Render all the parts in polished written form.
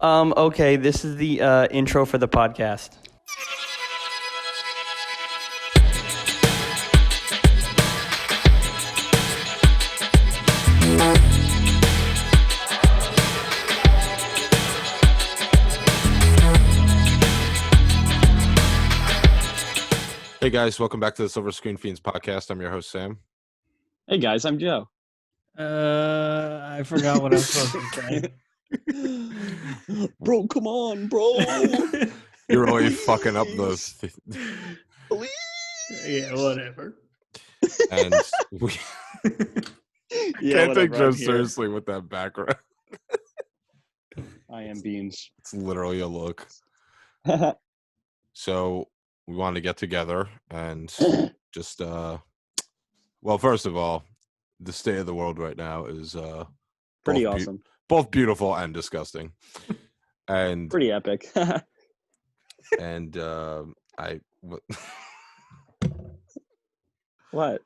Okay, this is the intro for the podcast. Hey guys, welcome back to the Silver Screen Fiends podcast. I'm your host, Sam. Hey guys, I'm Joe. I forgot what I was supposed to say. Bro, come on, bro. You're really fucking up those. Please. Yeah, whatever. And we can't take Joe seriously with that background. I am Beans. It's literally a look. So we wanted to get together and just, well, first of all, the state of the world right now is pretty awesome. Both beautiful and disgusting. And pretty epic. And What?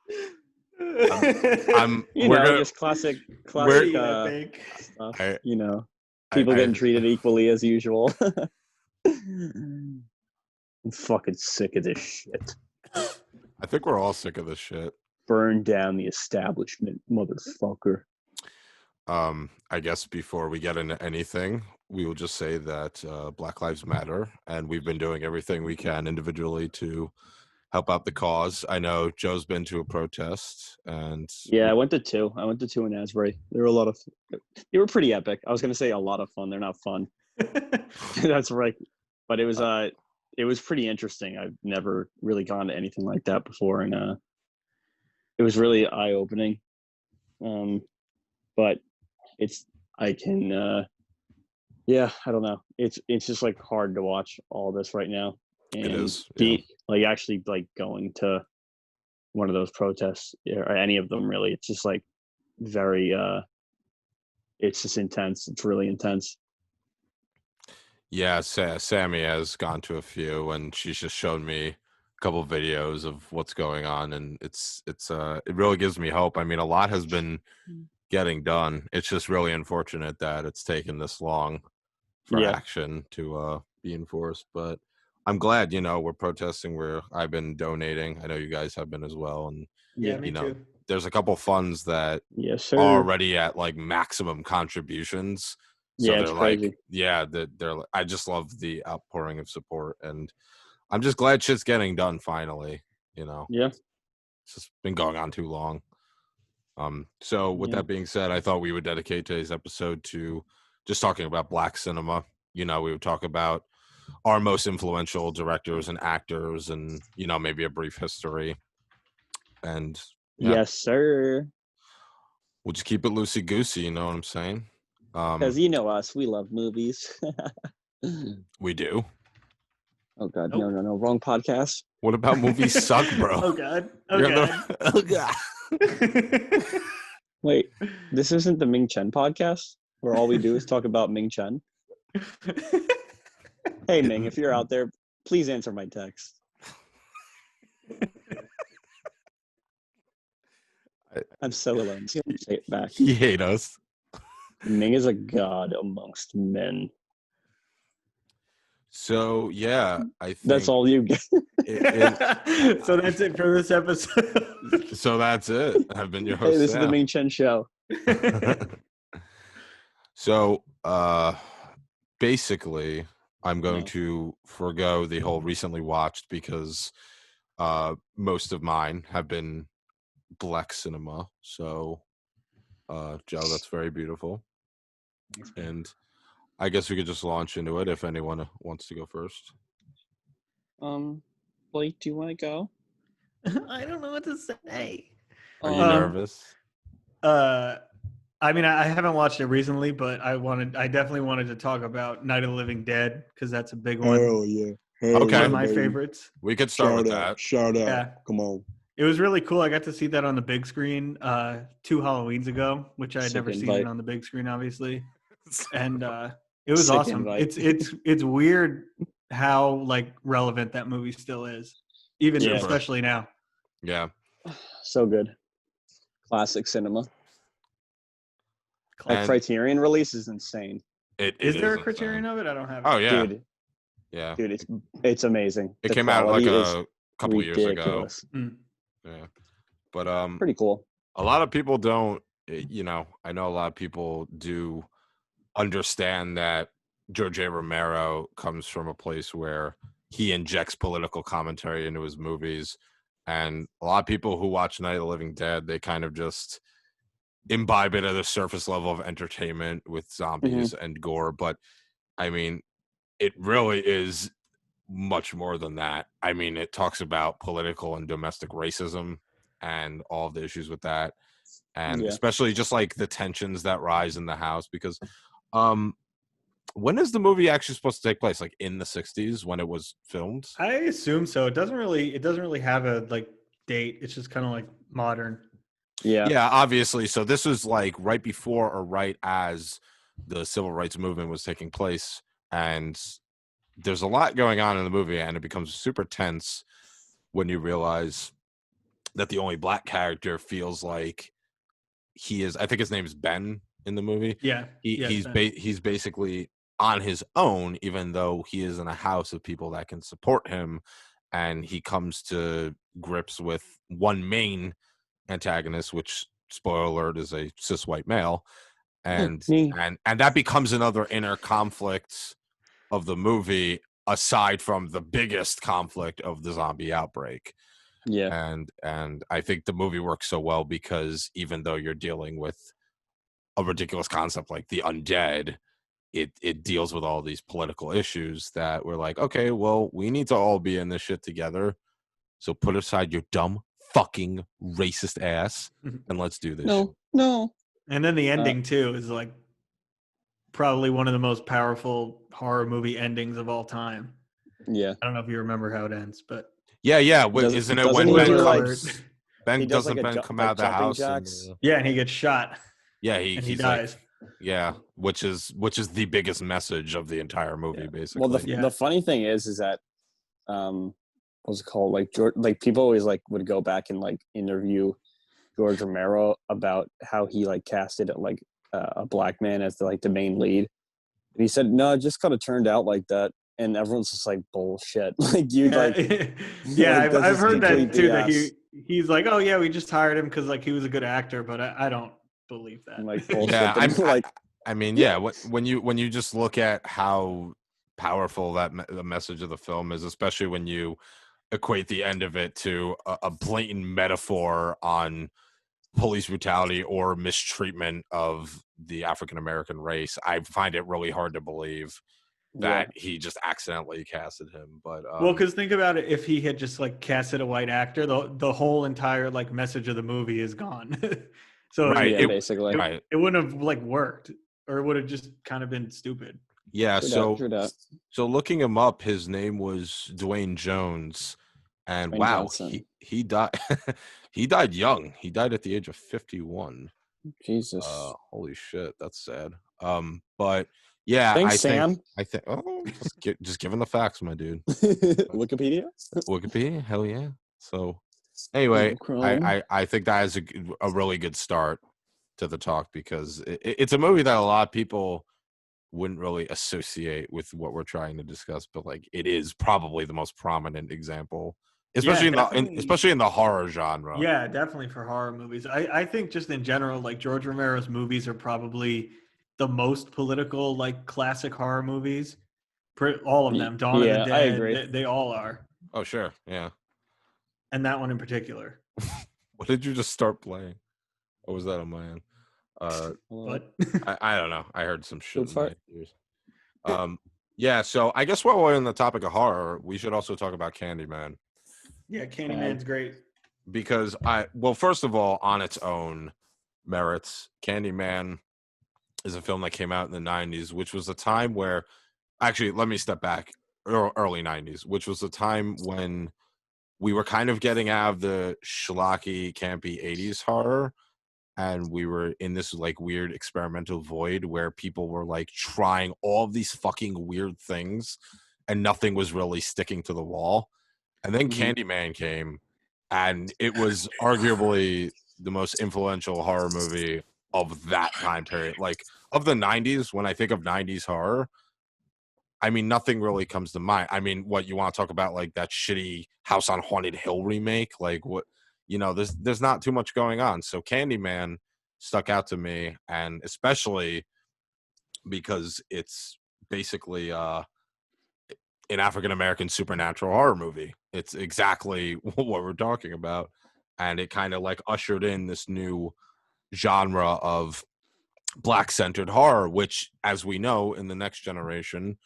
Just classic stuff. People getting treated equally as usual. I'm fucking sick of this shit. I think we're all sick of this shit. Burn down the establishment, motherfucker. I guess before we get into anything, we will just say that Black Lives Matter, and we've been doing everything we can individually to help out the cause. I know Joe's been to a protest, and I went to two. I went to two in Asbury. They were pretty epic. I was gonna say a lot of fun. They're not fun. That's right. But it was pretty interesting. I've never really gone to anything like that before, and it was really eye-opening. But I don't know. It's just like hard to watch all this right now. And it is. Actually going to one of those protests or any of them really. It's just like very it's just intense. It's really intense. Yeah, Sammy has gone to a few, and she's just shown me a couple videos of what's going on, and it really gives me hope. I mean, a lot has been getting done. It's just really unfortunate that it's taken this long for action to be enforced. But I'm glad, we're protesting. I've been donating. I know you guys have been as well, and me too. There's a couple funds that are already at like maximum contributions. So it's crazy. I just love the outpouring of support, and I'm just glad shit's getting done finally. It's just been going on too long. So with that being said, I thought we would dedicate today's episode to just talking about Black cinema. We would talk about our most influential directors and actors, and maybe a brief history. And yes, sir. We'll just keep it loosey goosey. You know what I'm saying? Because you know us, we love movies. We do. Oh God, nope. No, wrong podcast. What about movies suck, bro? Oh God. Oh God. Wait, this isn't the Ming Chen podcast where all we do is talk about Ming Chen. Hey Ming, if you're out there, please answer my text. I'm so alone. Say it back. He hate us. Ming is a god amongst men. So I think that's all you get. So that's it for this episode. So that's it. I've been your host. Hey, this is the Ming Chen show. So basically, I'm going to forego the whole recently watched because most of mine have been Black cinema. So Joe, that's very beautiful. And I guess we could just launch into it if anyone wants to go first. Blake, do you want to go? I don't know what to say. Are you nervous? I mean, I haven't watched it recently, but I definitely wanted to talk about Night of the Living Dead because that's a big one. Hell yeah. Okay. One of my favorites. We could start with that. Shout out. Yeah. Come on. It was really cool. I got to see that on the big screen 2 Halloweens ago, which I had never seen it on the big screen, obviously. And it was awesome. It's weird how relevant that movie still is, even especially now. Yeah. So good. Classic cinema. Criterion release is insane. Is there a insane. criterion of it? I don't have it. Oh yeah, dude, it's amazing. It The came out like quality is a couple years ago. ridiculous. Yeah, but Pretty cool. a lot of people don't. I know a lot of people do understand that George A. Romero comes from a place where he injects political commentary into his movies, and a lot of people who watch Night of the Living Dead, they kind of just imbibe it at a surface level of entertainment with zombies and gore. But I mean, it really is much more than that. I mean, it talks about political and domestic racism and all of the issues with that, and especially just like the tensions that rise in the house. Because when is the movie actually supposed to take place? Like in the 60s when it was filmed? I assume so. It doesn't really have a like date. It's just kind of like modern. Yeah, obviously. So this was like right before or right as the civil rights movement was taking place, and there's a lot going on in the movie, and it becomes super tense when you realize that the only black character feels like he is. I think his name is Ben in the movie. Yeah, he's basically on his own, even though he is in a house of people that can support him, and he comes to grips with one main antagonist, which spoiler alert is a cis white male, and that becomes another inner conflict of the movie, aside from the biggest conflict of the zombie outbreak. And I think the movie works so well because even though you're dealing with a ridiculous concept like the undead, it deals with all these political issues that we're like, okay, well, we need to all be in this shit together. So put aside your dumb fucking racist ass and let's do this. No. And then the ending too is like probably one of the most powerful horror movie endings of all time. Yeah. I don't know if you remember how it ends, but yeah. Isn't it when Ben doesn't Ben come out of the house? And, and he gets shot. Yeah, he dies. Like, which is the biggest message of the entire movie, basically. Well, the funny thing is that what's it called? Like people always like would go back and like interview George Romero about how he like casted like a black man as the main lead, and he said no, it just kind of turned out like that, and everyone's just like bullshit. Like you like I've heard that too. That he's like, oh yeah, we just hired him because like he was a good actor, but I don't believe that. Like bullshit. When you just look at how powerful the message of the film is, especially when you equate the end of it to a blatant metaphor on police brutality or mistreatment of the African American race, I find it really hard to believe that he just accidentally casted him. But because think about it, if he had just like casted a white actor, the whole entire like message of the movie is gone. So basically it wouldn't have like worked, or it would have just kind of been stupid. Yeah. So looking him up, his name was Dwayne Jones, and he died. He died young. He died at the age of 51. Jesus. Holy shit, that's sad. But yeah, thanks, Sam. I think just giving the facts, my dude. Wikipedia, hell yeah. So anyway, I think that is a really good start to the talk, because it's a movie that a lot of people wouldn't really associate with what we're trying to discuss, but like it is probably the most prominent example, especially in the horror genre. Yeah, definitely for horror movies. I think just in general, like George Romero's movies are probably the most political, like classic horror movies. All of them. Dawn of the Dead. I agree. They all are. Oh sure, yeah. And that one in particular. What did you just start playing? Or was that on my end? What? I don't know. I heard some shit in my ears. Yeah, so I guess while we're on the topic of horror, we should also talk about Candyman. Yeah, Candyman's great. Because first of all, on its own merits, Candyman is a film that came out in the 90s, which was a time where, actually, let me step back, early 90s, which was a time when we were kind of getting out of the schlocky, campy 80s horror, and we were in this like weird experimental void where people were like trying all of these fucking weird things and nothing was really sticking to the wall. And then Candyman came, and it was arguably the most influential horror movie of that time period. Like of the 90s, when I think of 90s horror, I mean, nothing really comes to mind. I mean, what you want to talk about, like that shitty House on Haunted Hill remake? Like what, there's not too much going on. So Candyman stuck out to me, and especially because it's basically an African-American supernatural horror movie. It's exactly what we're talking about. And it kind of like ushered in this new genre of black-centered horror, which, as we know, in the next generation,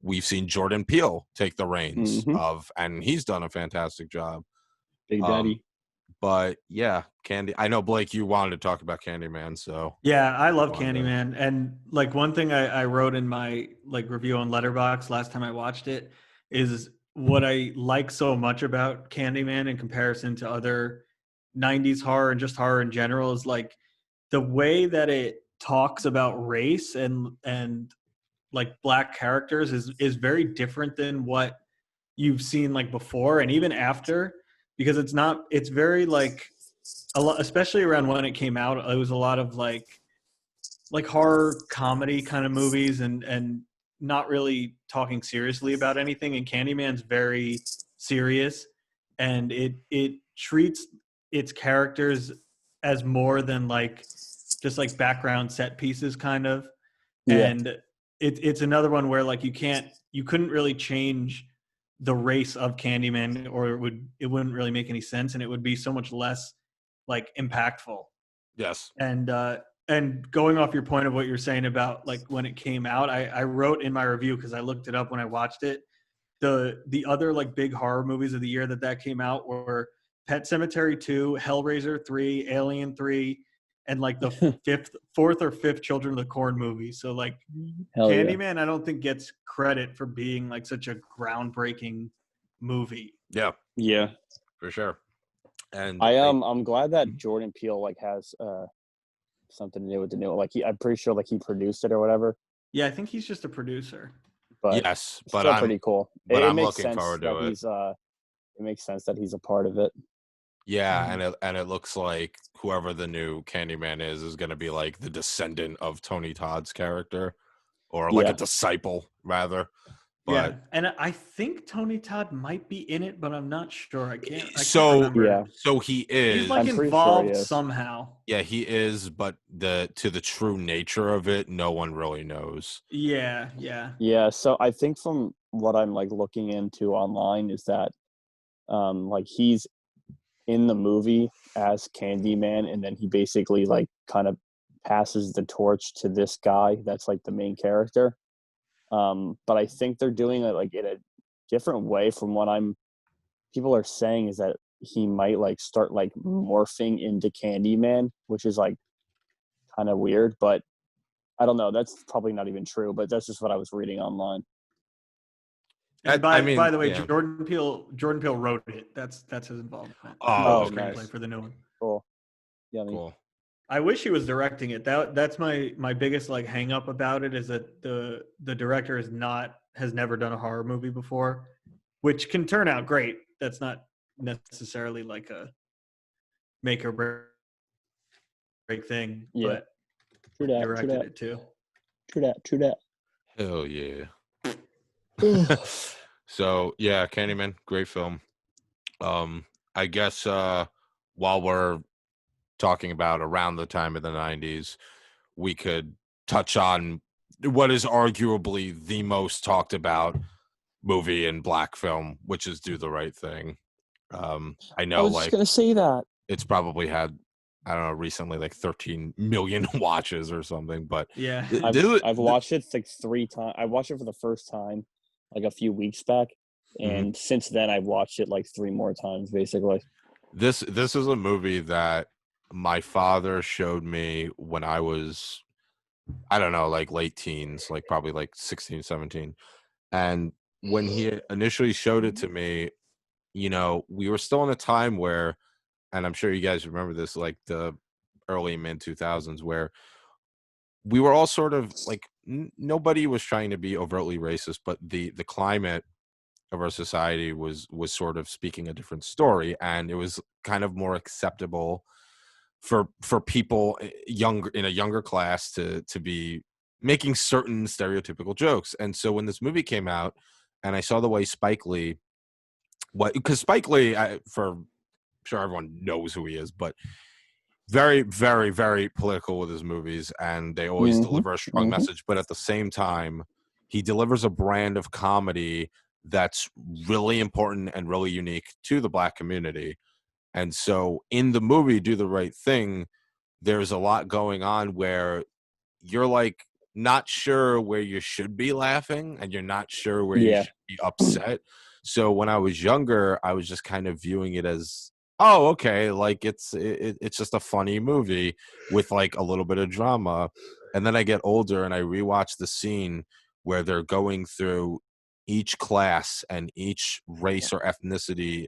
we've seen Jordan Peele take the reins of, and he's done a fantastic job. Big Daddy. But yeah, I know, Blake, you wanted to talk about Candyman, so yeah, I love Candyman. And like one thing I wrote in my like review on Letterboxd last time I watched it is what I like so much about Candyman in comparison to other 90s horror and just horror in general is like the way that it talks about race and like black characters is very different than what you've seen like before and even after, because it's very like a lot, especially around when it came out, it was a lot of like horror comedy kind of movies and not really talking seriously about anything. And Candyman's very serious, and it treats its characters as more than like just like background set pieces kind of. Yeah. And it's another one where like you couldn't really change the race of Candyman, or it wouldn't really make any sense, and it would be so much less like impactful. yes. And going off your point of what you're saying about like when it came out, I wrote in my review, because I looked it up when I watched it, the other like big horror movies of the year that came out were Pet Sematary 2, Hellraiser 3, Alien 3, and like the fourth or fifth Children of the Corn movie. So like Candyman, I don't think gets credit for being like such a groundbreaking movie. Yeah. Yeah. For sure. And I'm glad that Jordan Peele like has something to do with the new, like I'm pretty sure like he produced it or whatever. Yeah, I think he's just a producer. But yes, but still I'm pretty cool. But it I'm makes looking sense forward that to it. He's it makes sense that he's a part of it. Yeah, and it looks like whoever the new Candyman is going to be like the descendant of Tony Todd's character, or like a disciple rather. But yeah, and I think Tony Todd might be in it, but I'm not sure. I can't remember. Yeah. So he is. He's like involved somehow. Yeah, he is, but the true nature of it, no one really knows. Yeah. Yeah, so I think from what I'm like looking into online is that like he's in the movie as Candyman, and then he basically like kind of passes the torch to this guy that's like the main character. But I think they're doing it like in a different way from what people are saying, is that he might like start like morphing into Candyman, which is like kind of weird, but I don't know. That's probably not even true, but that's just what I was reading online. And by the way, yeah. Jordan Peele wrote it. That's his involvement. Oh, screenplay nice. For the new one. Cool. Yeah, cool. I wish he was directing it. That's my biggest like hang up about it, is that the director has never done a horror movie before, which can turn out great. That's not necessarily like a make or break thing. Yeah. But true that, directed it too. True that. Hell yeah. So yeah, Candyman, great film. I guess while we're talking about around the time of the 90s, we could touch on what is arguably the most talked about movie in black film, which is Do the Right Thing. I know, I was just gonna say that it's probably had, I don't know, recently like 13 million watches or something. But yeah, I've watched it like 3 times. I watched it for the first time like a few weeks back, and since then I've watched it like 3 more times basically. This is a movie that my father showed me when I was, I don't know, like late teens, like probably like 16, 17. And when he initially showed it to me, we were still in a time where, and I'm sure you guys remember this, like the early mid 2000s, where we were all sort of like, nobody was trying to be overtly racist, but the climate of our society was sort of speaking a different story, and it was kind of more acceptable for people younger in a younger class to be making certain stereotypical jokes. And so when this movie came out, and I saw the way Spike Lee, because Spike Lee, for sure everyone knows who he is, but very, very, very political with his movies, and they always deliver a strong message. But at the same time, he delivers a brand of comedy that's really important and really unique to the Black community. And so in the movie Do the Right Thing, there's a lot going on where you're like not sure where you should be laughing and you're not sure where you should be upset. So when I was younger, I was just kind of viewing it as, oh, okay, like it's just a funny movie with like a little bit of drama. And then I get older and I rewatch the scene where they're going through each class and each race or ethnicity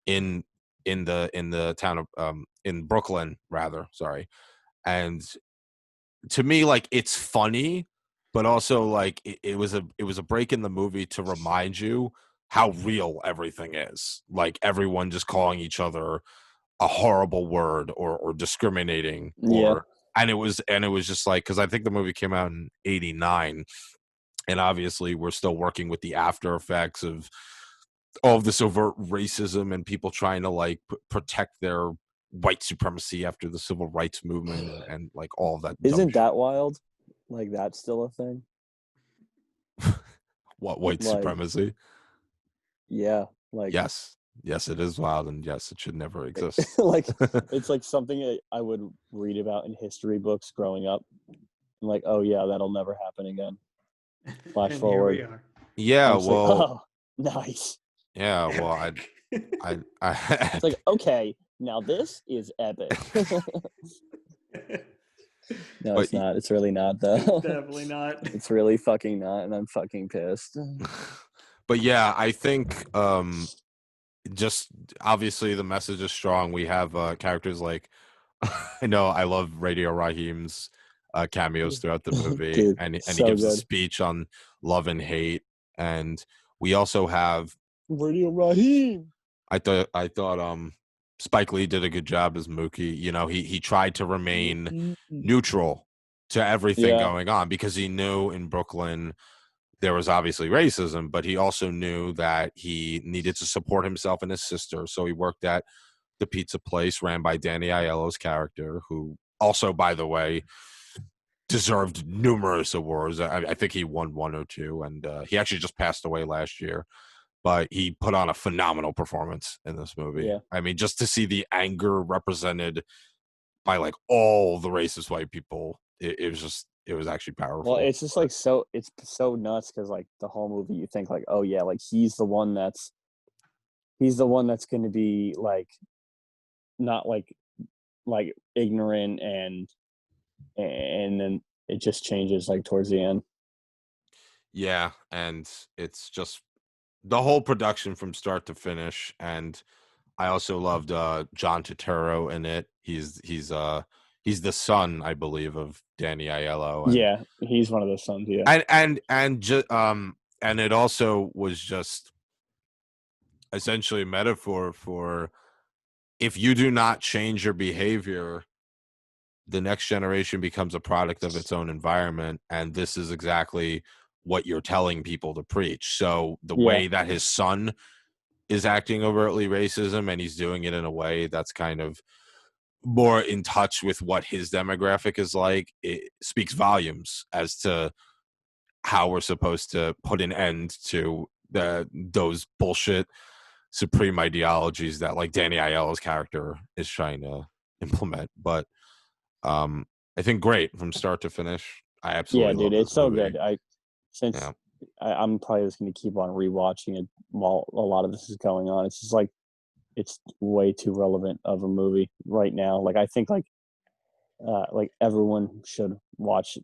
in the town of in Brooklyn, rather, sorry. And to me, like, it's funny, but also like it was a break in the movie to remind you how real everything is. Like everyone just calling each other a horrible word or discriminating or and it was just like, because I think the movie came out in 89, and obviously we're still working with the after effects of all of this overt racism and people trying to like protect their white supremacy after the civil rights movement and like all of that. Isn't that wild? Like that's still a thing. What, white supremacy? Yeah, like yes, it is wild, and yes, it should never exist. Like it's like something I would read about in history books growing up. I'm like, oh yeah, that'll never happen again. Flash forward. Here we are. Yeah, well, like, oh, nice. Yeah, well, I it's like, okay, now this is epic. No, it's not. It's really not, though. It's definitely not. It's really fucking not, and I'm fucking pissed. But yeah, I think just obviously the message is strong. We have characters like I know I love Radio Raheem's cameos throughout the movie. Dude, and so he gives good. a speech on love and hate. And we also have Radio Raheem. I thought Spike Lee did a good job as Mookie. You know, he tried to remain neutral to everything going on, because he knew in Brooklyn there was obviously racism, but he also knew that he needed to support himself and his sister. So he worked at the pizza place ran by Danny Aiello's character, who also, by the way, deserved numerous awards. I think he won 1 or 2, and he actually just passed away last year. But he put on a phenomenal performance in this movie. Yeah. I mean, just to see the anger represented by like all the racist white people, it was actually powerful. Well, it's just like it's so nuts because like the whole movie, you think like, oh yeah, like he's the one that's going to be like not like ignorant, and then it just changes like towards the end. Yeah, and it's just the whole production from start to finish. And I also loved John Turturro in it. He's the son, I believe, of Danny Aiello. And, yeah, he's one of the sons. Yeah, and it also was just essentially a metaphor for, if you do not change your behavior, the next generation becomes a product of its own environment, and this is exactly what you're telling people to preach. So the way that his son is acting overtly racism, and he's doing it in a way that's kind of more in touch with what his demographic is like, it speaks volumes as to how we're supposed to put an end to those bullshit supreme ideologies that like Danny Aiello's character is trying to implement. But I think great from start to finish. I absolutely dude, it's so movie. good. I'm probably just going to keep on rewatching it while a lot of this is going on. It's just like, it's way too relevant of a movie right now. Like, I think like everyone should watch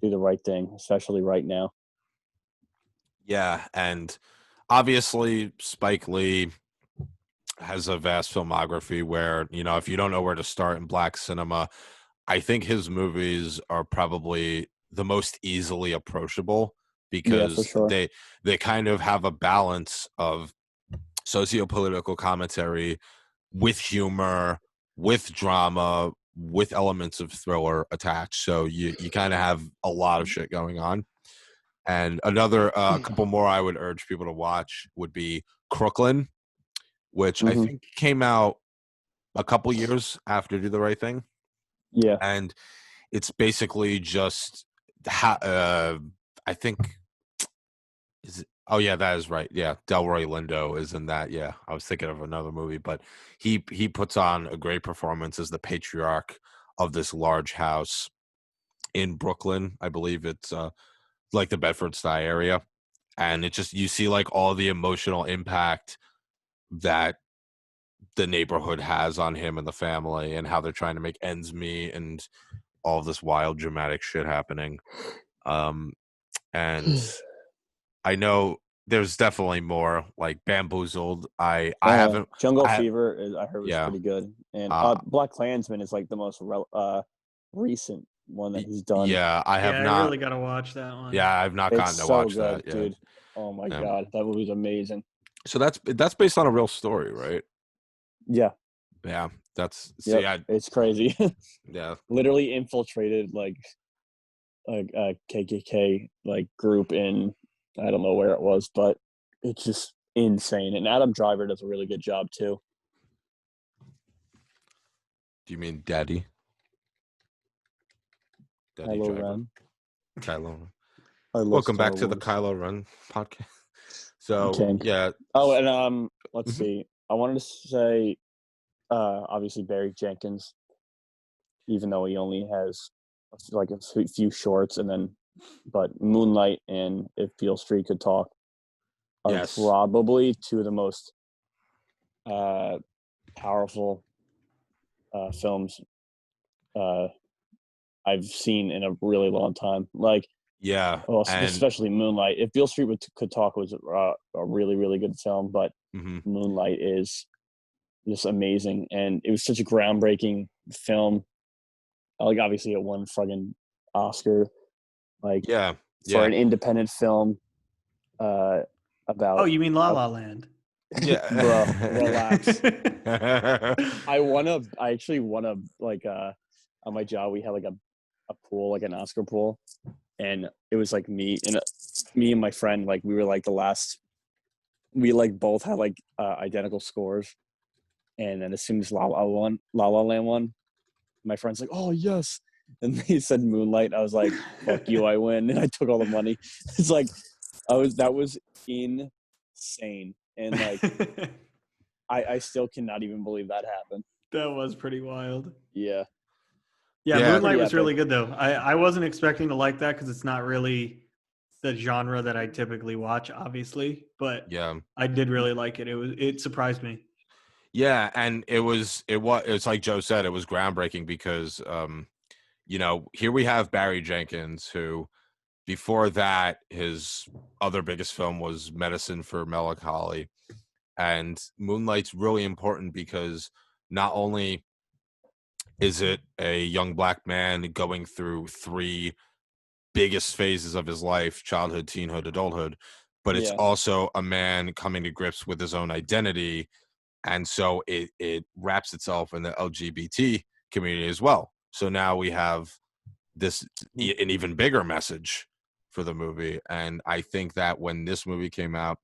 Do the Right Thing, especially right now. Yeah, and obviously Spike Lee has a vast filmography where, you know, if you don't know where to start in Black cinema, I think his movies are probably the most easily approachable, because they kind of have a balance of socio-political commentary with humor, with drama, with elements of thriller attached. So you kind of have a lot of shit going on. And another couple more I would urge people to watch would be Crooklyn, which I think came out a couple years after Do the Right Thing. Yeah. And it's basically just I think is it, oh yeah, that is right. Yeah, Delroy Lindo is in that. Yeah, I was thinking of another movie, but he puts on a great performance as the patriarch of this large house in Brooklyn. I believe it's like the Bedford-Stuy area, and it just you see like all the emotional impact that the neighborhood has on him and the family, and how they're trying to make ends meet, and all this wild dramatic shit happening. And I know there's definitely more, like Bamboozled. I haven't Jungle I, Fever I heard was pretty good, and Black Klansman is like the most recent one that he's done. Yeah, I have not. I really gotta watch that one. Yeah, I've not gotten to watch that yet. Dude. Oh my god, that movie's amazing. So that's based on a real story, right? Yeah. Yeah, that's it's crazy. Yeah, literally infiltrated like a KKK like group in I don't know where it was, but it's just insane. And Adam Driver does a really good job too. Do you mean Daddy Kylo Driver? Ren. Kylo. Welcome back to the Kylo Ren podcast. So yeah. Oh, and let's see. I wanted to say, obviously Barry Jenkins, even though he only has like a few shorts, but Moonlight and If Beale Street Could Talk are probably two of the most powerful films I've seen in a really long time. Like, especially Moonlight. If Beale Street Could Talk was a really, really good film, but Moonlight is just amazing, and it was such a groundbreaking film. Like, obviously, it won fucking Oscar. Like, for an independent film about. Oh, you mean La La Land? Yeah, bro, relax. I actually won a like on my job we had like a pool, like an Oscar pool, and it was like me and my friend, like we were like the last. We like both had like identical scores, and then as soon as La La Land won, my friend's like, "Oh yes," and he said Moonlight. I was like, "Fuck you, I win," and I took all the money. It's like that was insane, and like I still cannot even believe that happened. That was pretty wild. Yeah. Moonlight was really good though. I wasn't expecting to like that because it's not really the genre that I typically watch, obviously, but I did really like it. It surprised me. Yeah, and it's like Joe said, it was groundbreaking because here we have Barry Jenkins, who before that his other biggest film was Medicine for Melancholy, and Moonlight's really important because not only is it a young black man going through three biggest phases of his life, childhood, teenhood, adulthood, but it's also a man coming to grips with his own identity. And so it wraps itself in the LGBT community as well. So now we have an even bigger message for the movie. And I think that when this movie came out,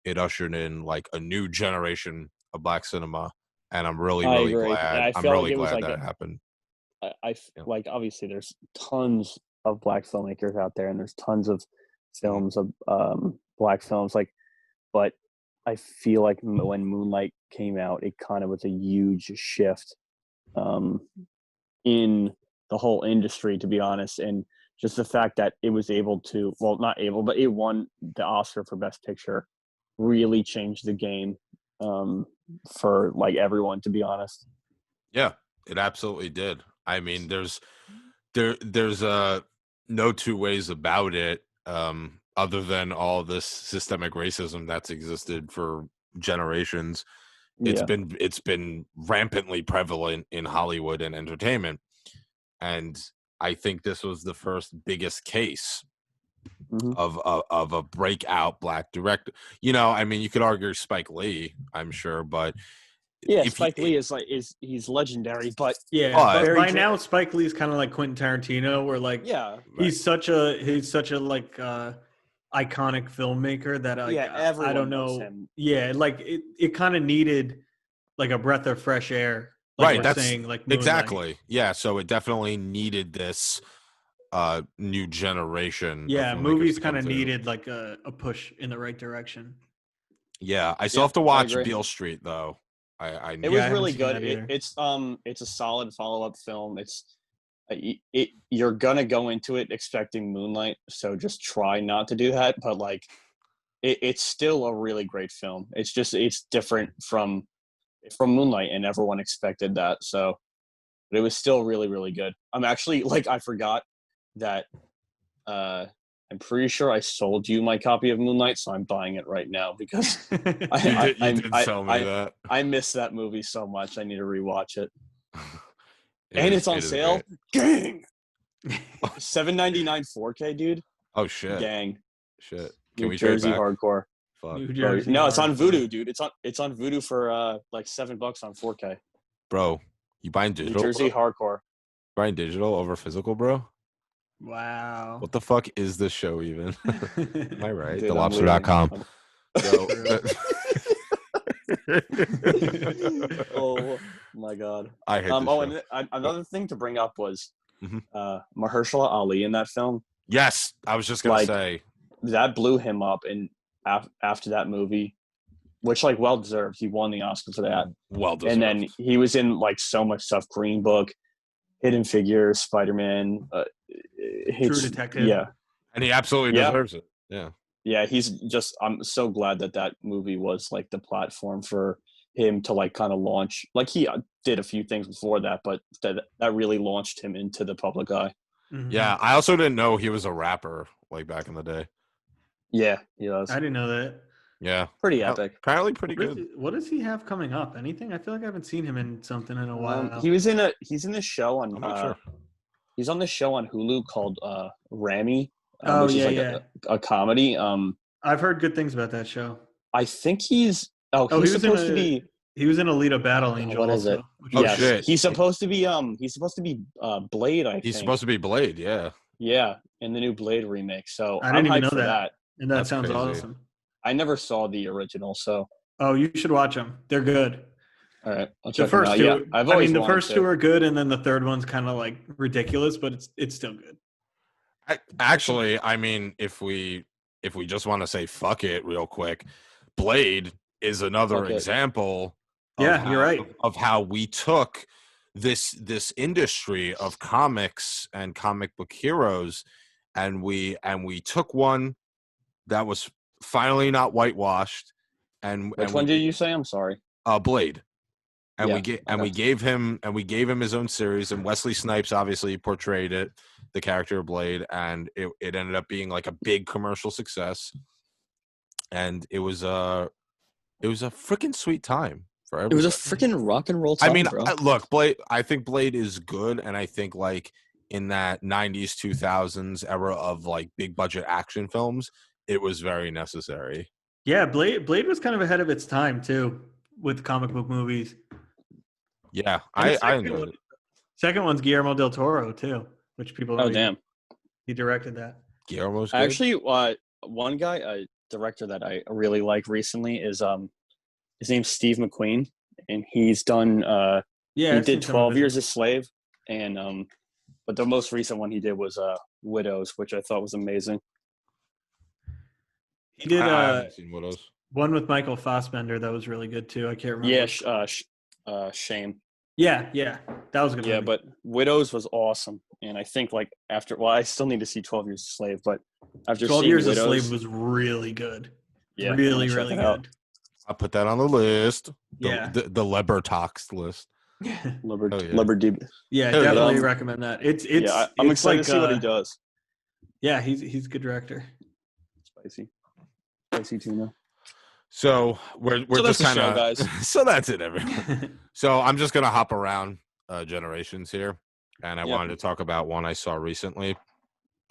it ushered in like a new generation of black cinema. And I'm really, really glad. I'm really glad that happened. Like, obviously there's tons of black filmmakers out there, and there's tons of films of black films, like, but I feel like when Moonlight came out, it kind of was a huge shift in the whole industry, to be honest. And just the fact that it was able to, well, not able, but it won the Oscar for Best Picture really changed the game for like everyone, to be honest. Yeah, it absolutely did. I mean, there's no two ways about it. Other than all this systemic racism that's existed for generations, it's been rampantly prevalent in Hollywood and entertainment. And I think this was the first biggest case of a breakout black director. I mean, you could argue Spike Lee, I'm sure, but Yeah, Spike Lee he's legendary, but but by now Spike Lee's kind of like Quentin Tarantino, where like he's such a like iconic filmmaker that everyone I don't knows know. him. Yeah, like it kind of needed like a breath of fresh air. Like that's saying, like Moonlight. Exactly. Yeah, so it definitely needed this new generation. Yeah, movies kind of needed like a push in the right direction. Yeah, I still have to watch Beale Street though. It was really good. It's a solid follow-up film. You're gonna go into it expecting Moonlight, so just try not to do that. But like, it's still a really great film. It's different from Moonlight, and everyone expected that. So, but it was still really, really good. I'm actually I forgot that. I'm pretty sure I sold you my copy of Moonlight, so I'm buying it right now because you did sell me that. I miss that movie so much. I need to rewatch it. It's on sale. Gang. $7.99 4K, dude. Oh shit. Gang. Shit. Can we trade back? Hardcore. Fuck. No, it's on Vudu, dude. It's on Vudu for like $7 on 4K. Bro, you buying digital? New Jersey Hardcore. Buying digital over physical, bro? Wow. What the fuck is this show even? Am I right? Dude, TheLobster.com. Oh my god. I hate this show. And another thing to bring up was Mahershala Ali in that film. Yes, I was just gonna say that blew him up, and after that movie, which well deserved, he won the Oscar for that. Well deserved. And then he was in so much stuff: Green Book, Hidden Figures, Spider-Man, True Detective. Yeah, and he absolutely deserves it. Yeah. Yeah, I'm so glad that movie was the platform for him to kind of launch. He did a few things before that, but that really launched him into the public eye. Mm-hmm. Yeah, I also didn't know he was a rapper back in the day. Yeah, he was. I didn't know that. Yeah. Pretty epic. Apparently pretty good. What does he have coming up? Anything? I feel like I haven't seen him in something in a while. He's in a show on I'm not sure. He's on this show on Hulu called Rami. Which is a comedy. I've heard good things about that show. I think he's supposed to be. He was in Alita Battle Angel. What is it? Oh shit! He's supposed to be Blade. He's supposed to be Blade. Yeah. Yeah, in the new Blade remake. So I didn't even know for that. And that That's sounds crazy. awesome. I never saw the original, so. Oh, you should watch them. They're good. All right, I'll the check first them out. two. The first two are good, and then the third one's kind of ridiculous, but it's still good. Actually, I mean, if we just want to say fuck it real quick, Blade is another example. You're right. Of how we took this industry of comics and comic book heroes, and we took one that was finally not whitewashed. Which one did you say? I'm sorry. Blade. And we gave him his own series, and Wesley Snipes obviously portrayed the character of Blade, and it ended up being a big commercial success, and it was a freaking sweet time for everybody. It was a freaking rock and roll time. I mean, bro. Look, Blade. I think Blade is good, and I think in that 90s 2000s era of big budget action films, it was very necessary. Yeah, Blade was kind of ahead of its time too with comic book movies. Yeah, I enjoyed it. Second one's Guillermo del Toro too, which people don't. Oh damn, he directed that. Guillermo's good? Actually, one guy, a director that I really like recently is his name's Steve McQueen, and he's done he did 12 Years a Slave, and but the most recent one he did was Widows, which I thought was amazing. He did I haven't seen Widows. One with Michael Fassbender that was really good too. I can't remember. Yeah, Shame. Yeah, that was a good. Yeah, movie. but Widows was awesome, and I think after, I still need to see 12 Years a Slave, but after 12 seeing Years Widows, a Slave was really good. Yeah, really good. I'll put that on the list. The Libertox list. Liberty. Yeah, definitely recommend that. I'm excited to see what he does. Yeah, he's a good director. Spicy tuna. So we're just kind of guys. So that's it, everyone. So I'm just gonna hop around generations here, and I wanted to talk about one I saw recently,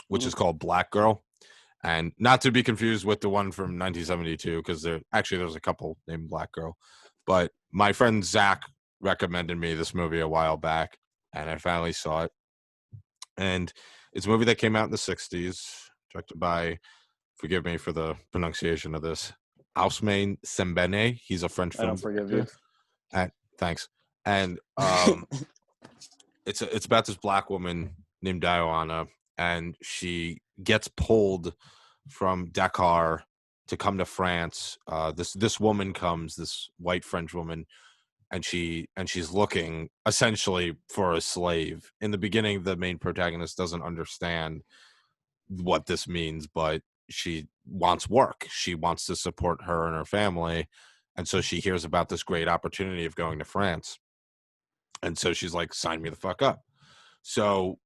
which is called Black Girl, and not to be confused with the one from 1972, because there's a couple named Black Girl, But my friend Zach recommended me this movie a while back, and I finally saw it. And it's a movie that came out in the 60s, directed by, forgive me for the pronunciation of this, Ousmane Sembene. He's a French I film don't forgive you. director. And thanks. And it's about this black woman named Diana, and she gets pulled from Dakar to come to France. This woman comes, this white French woman, and she's looking essentially for a slave. In the beginning, the main protagonist doesn't understand what this means, but she wants work. She wants to support her and her family, and so she hears about this great opportunity of going to France, and so she's like, "Sign me the fuck up." So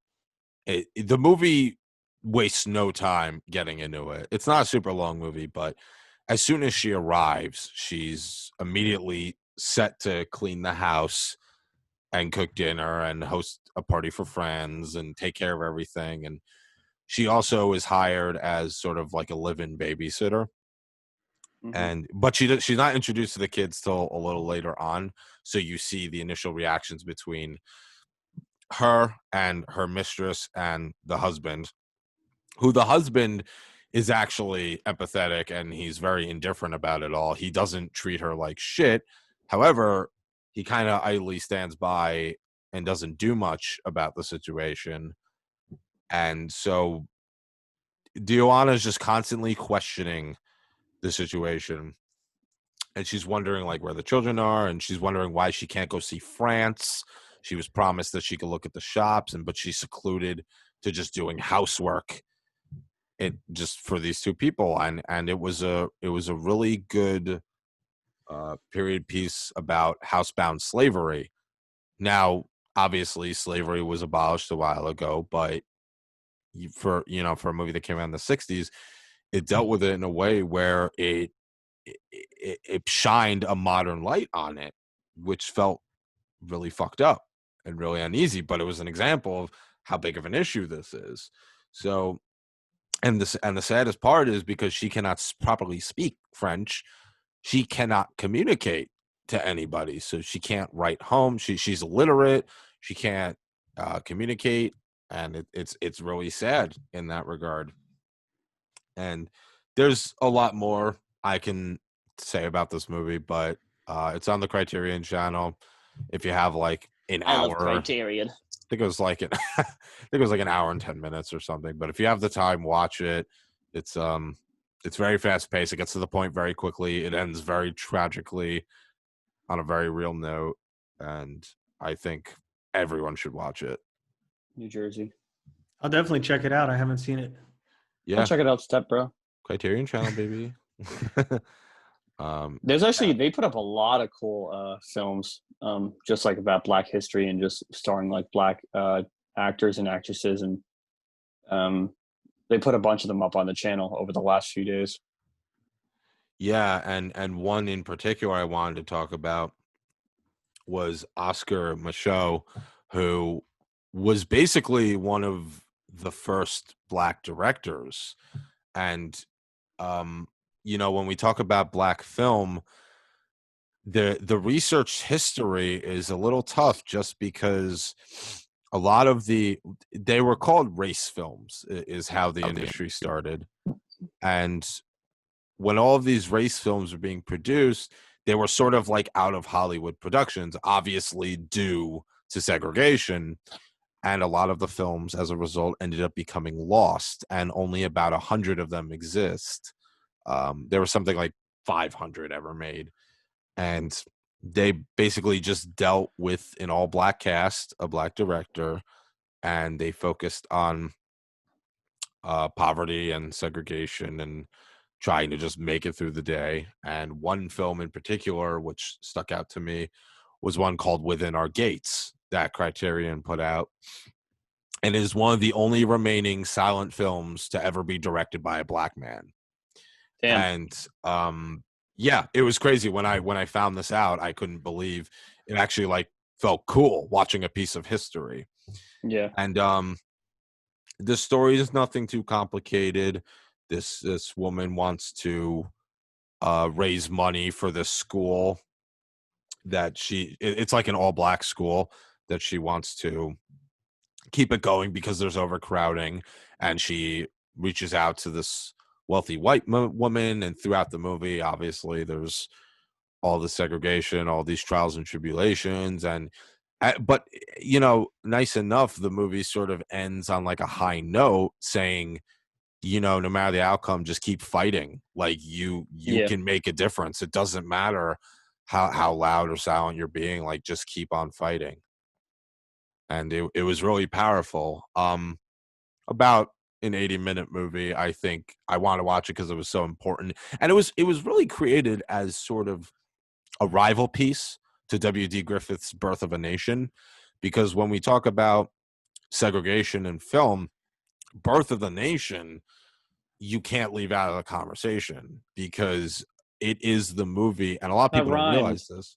the movie wastes no time getting into it. It's not a super long movie, but as soon as she arrives, she's immediately set to clean the house and cook dinner and host a party for friends and take care of everything. And she also is hired as sort of like a live-in babysitter. And but she's not introduced to the kids till a little later on. So you see the initial reactions between her and her mistress and the husband, who the husband is actually empathetic and he's very indifferent about it all. He doesn't treat her like shit. However, he kind of idly stands by and doesn't do much about the situation. And so Dioana is just constantly questioning the situation. And she's wondering like where the children are, and she's wondering why she can't go see France. She was promised that she could look at the shops, but she's secluded to just doing housework. It just for these two people, and it was a really good period piece about housebound slavery. Now, obviously, slavery was abolished a while ago, but for a movie that came out in the 60s, it dealt with it in a way where it shined a modern light on it, which felt really fucked up and really uneasy. But it was an example of how big of an issue this is. So, and the saddest part is because she cannot properly speak French, she cannot communicate to anybody. So she can't write home. She's illiterate. She can't communicate, and it's really sad in that regard. And there's a lot more I can say about this movie, but it's on the Criterion channel. If you have like an I hour, love Criterion. I think it was like I think it was like an hour and 10 minutes or something. But if you have the time, watch it. It's very fast paced. It gets to the point very quickly. It ends very tragically on a very real note, and I think everyone should watch it. New Jersey. I'll definitely check it out. I haven't seen it. Yeah, I'll check it out, Step Bro. Criterion channel, baby. There's actually they put up a lot of cool films, just like about Black history and just starring like Black actors and actresses, and they put a bunch of them up on the channel over the last few days. Yeah, and one in particular I wanted to talk about was Oscar Micheaux, who was basically one of the first Black directors. And when we talk about Black film, the research history is a little tough just because a lot of they were called race films is how the industry started. And when all of these race films were being produced, they were sort of like out of Hollywood productions, obviously due to segregation. And a lot of the films, as a result, ended up becoming lost, and only about 100 of them exist. There was something like 500 ever made. And they basically just dealt with an all-black cast, a Black director, and they focused on poverty and segregation and trying to just make it through the day. And one film in particular, which stuck out to me, was one called Within Our Gates that Criterion put out, and is one of the only remaining silent films to ever be directed by a Black man. Damn. And yeah, it was crazy when I found this out. I couldn't believe it. Actually like felt cool watching a piece of history. Yeah. And the story is nothing too complicated. This woman wants to raise money for this school, that it's like an all black school that she wants to keep it going because there's overcrowding, and she reaches out to this wealthy white woman, and throughout the movie obviously there's all the segregation, all these trials and tribulations, and but nice enough, the movie sort of ends on like a high note saying, no matter the outcome, just keep fighting. Like you can make a difference. It doesn't matter how loud or silent you're being, like just keep on fighting. And it was really powerful. About an 80-minute movie. I think I want to watch it because it was so important. And it was really created as sort of a rival piece to W.D. Griffith's Birth of a Nation, because when we talk about segregation in film, Birth of the Nation, you can't leave out of the conversation because it is the movie, and a lot of people don't realize this.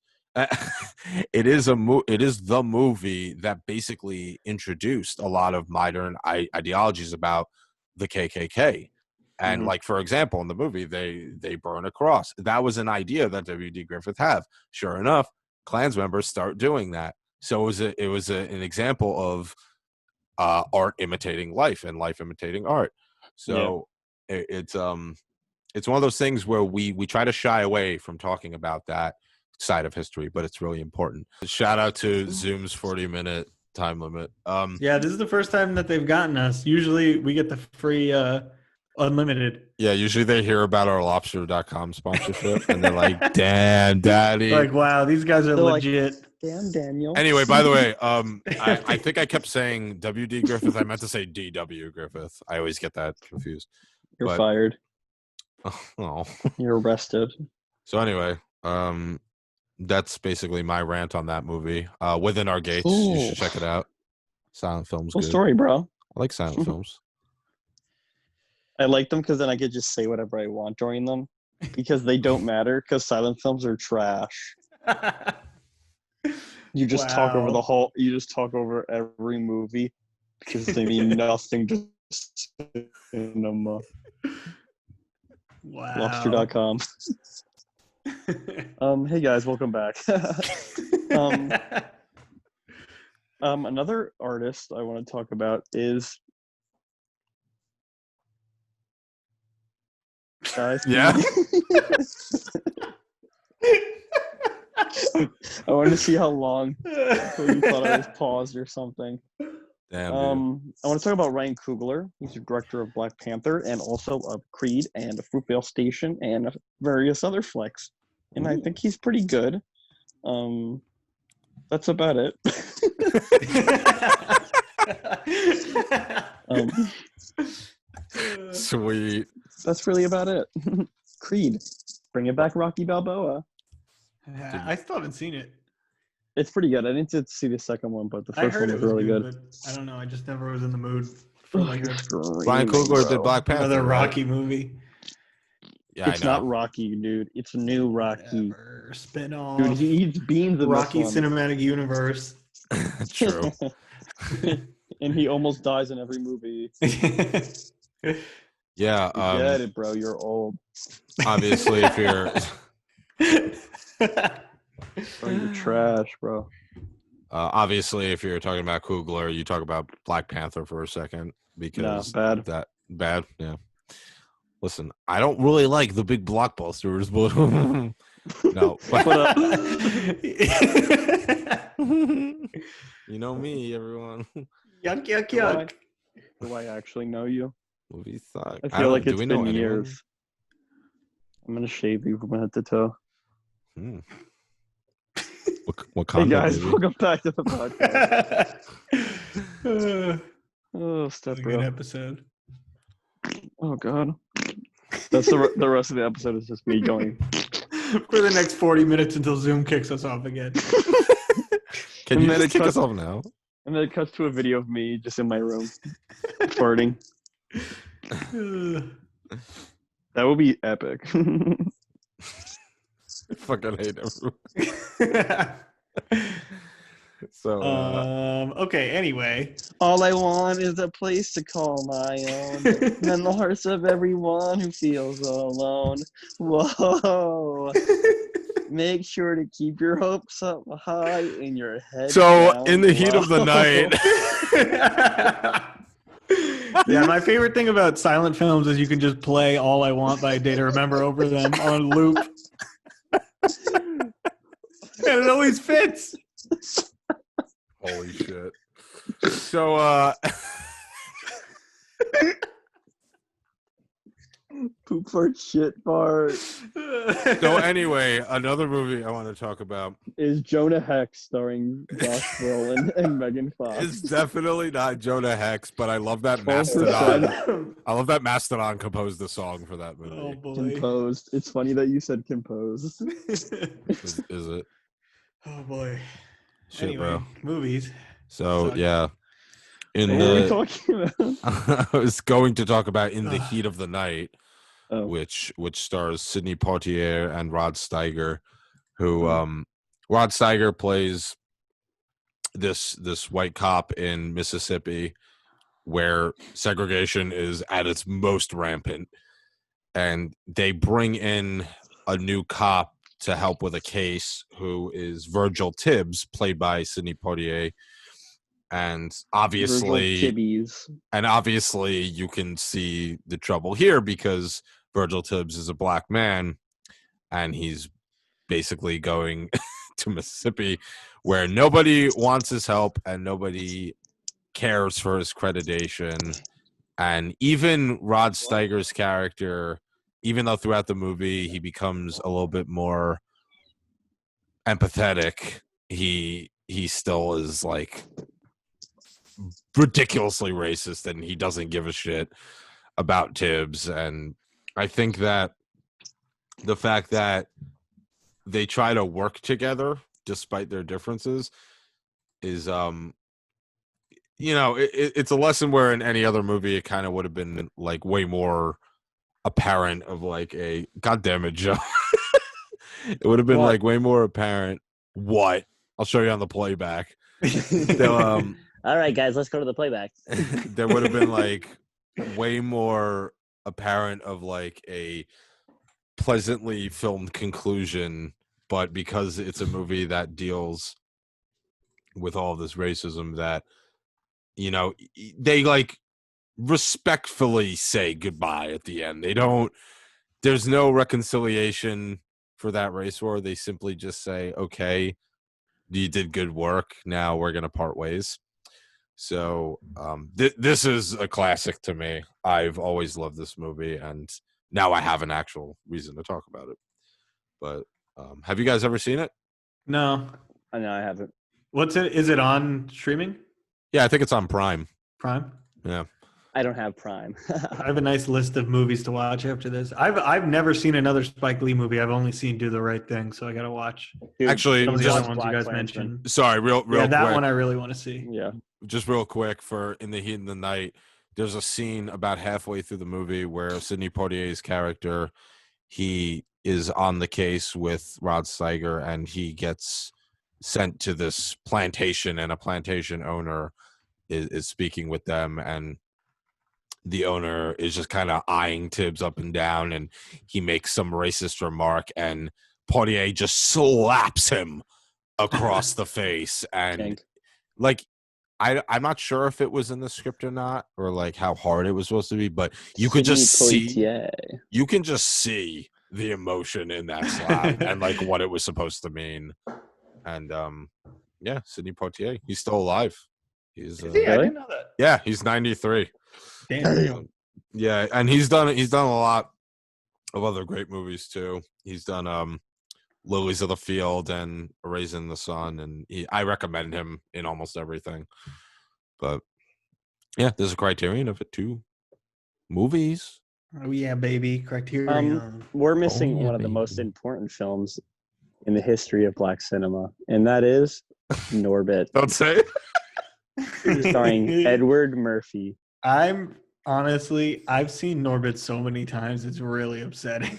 It is the movie that basically introduced a lot of modern ideologies about the KKK. And like, for example, in the movie, they burn a cross. That was an idea that W.D. Griffith had. Sure enough, Klans members start doing that. So it was an example of art imitating life and life imitating art. So it's one of those things where we try to shy away from talking about that side of history, but it's really important. Shout out to Zoom's 40-minute time limit. Yeah, this is the first time that they've gotten us. Usually we get the free unlimited. Yeah, usually they hear about our lobster.com sponsorship and they're like, damn, daddy. Like, wow, these guys are legit. Like, damn, Daniel. Anyway, by the way, I think I kept saying W.D. Griffith. I meant to say D.W. Griffith. I always get that confused. You're fired. Oh. You're arrested. So anyway, that's basically my rant on that movie. Within Our Gates, you should check it out. Silent films. Cool story, bro. I like silent films. I like them because then I could just say whatever I want during them, because they don't matter, because silent films are trash. You just talk over you just talk over every movie because they mean nothing to cinema. Wow. Lobster.com. Hey guys, welcome back. Another artist I want to talk about is guys. Yeah. I wanted to see how long until you thought I was paused or something. Damn, I want to talk about Ryan Coogler. He's the director of Black Panther and also of Creed and Fruitvale Station and various other flicks. And I think he's pretty good. That's about it. Sweet. That's really about it. Creed. Bring it back, Rocky Balboa. I still haven't seen it. It's pretty good. I didn't get to see the second one, but the first one was really good. But I don't know. I just never was in the mood for like Ryan Coogler did Black Panther. Another Rocky movie. Yeah, it's not Rocky, dude. It's a new Rocky. Spin-off. Dude, he eats beans in Rocky Cinematic Universe. True. And he almost dies in every movie. Yeah. You get it, bro. You're old. Obviously, if you're... Bro, you're trash, bro. Obviously, if you're talking about Coogler, you talk about Black Panther for a second because bad. Yeah. Listen, I don't really like the big blockbusters, but no. You know me, everyone. Yuck. Do I actually know you? Movies suck. I feel like it's been years. I'm gonna shave you from head to toe. What kind? Hey guys, welcome back to the podcast. Step bro. Good episode. Oh god, that's the rest of the episode is just me going for the next 40 minutes until Zoom kicks us off again. Can you just kick us off now? And then it cuts to a video of me just in my room farting. That would be epic. I fucking hate everyone. So okay, anyway, all I want is a place to call my own, and the hearts of everyone who feels alone. Whoa. Make sure to keep your hopes up high and your head So, down in the heat of the low. night. Yeah, my favorite thing about silent films is you can just play All I Want by A Day to Remember over them on loop. And it always fits. Holy shit. So, Poop fart, shit fart. so anyway, another movie I want to talk about Is Jonah Hex starring Josh Brolin and Megan Fox. It's definitely not Jonah Hex, but I love that 12%. Mastodon. I love that Mastodon composed the song for that movie. Oh boy. Composed. It's funny that you said composed. Is it? Oh boy. Shit, Anyway, bro. Movies. So Suck. yeah, What were we talking about? I was going to talk about In the Heat of the Night, Oh. which stars Sidney Poitier and Rod Steiger, who Rod Steiger plays this white cop in Mississippi where segregation is at its most rampant, and they bring in a new cop to help with a case who is Virgil Tibbs, played by Sidney Poitier. And obviously you can see the trouble here because Virgil Tibbs is a black man and he's basically going to Mississippi where nobody wants his help and nobody cares for his accreditation. And even Rod Steiger's character, even though throughout the movie he becomes a little bit more empathetic, he still is like ridiculously racist and he doesn't give a shit about Tibbs. And I think that the fact that they try to work together despite their differences is it's a lesson where in any other movie it kind of would have been like way more apparent of like a god damn it, Joe. It would have been like way more apparent. What? I'll show you on the playback. So, all right, guys, let's go to the playback. There would have been like way more apparent of like a pleasantly filmed conclusion, but because it's a movie that deals with all of this racism, that they like respectfully say goodbye at the end. There's no reconciliation for that race war. They simply just say, okay, you did good work, now we're gonna part ways. So this is a classic to me. I've always loved this movie, and now I have an actual reason to talk about it. But have you guys ever seen it? No. No, I haven't. What's it? Is it on streaming? Yeah, I think it's on Prime. Prime? Yeah. I don't have Prime. I have a nice list of movies to watch after this. I've never seen another Spike Lee movie. I've only seen Do the Right Thing, so I got to watch. Dude, actually, some of the just other ones you guys mentioned. Sorry, real yeah, that quick. one I really want to see. Yeah. Just real quick, for In the Heat of the Night, there's a scene about halfway through the movie where Sidney Poitier's character, he is on the case with Rod Steiger, and he gets sent to this plantation, and a plantation owner is speaking with them, and the owner is just kind of eyeing Tibbs up and down, and he makes some racist remark, and Poitier just slaps him across the face. And like, I'm not sure if it was in the script or not, or like how hard it was supposed to be, but you could just see, you can just see the emotion in that slap and like what it was supposed to mean. And yeah, Sidney Poitier, he's still alive. He's I didn't know that. Yeah, he's 93. Damn. Yeah, and he's done a lot of other great movies too. He's done Lilies of the Field and A Raisin in the Sun, and I recommend him in almost everything. But yeah, there's a Criterion of it too. Movies. Oh yeah, baby, Criterion. We're missing one of the most important films in the history of black cinema, and that is Norbit. Don't say it. Starring Edward Murphy. I've seen Norbit so many times, it's really upsetting.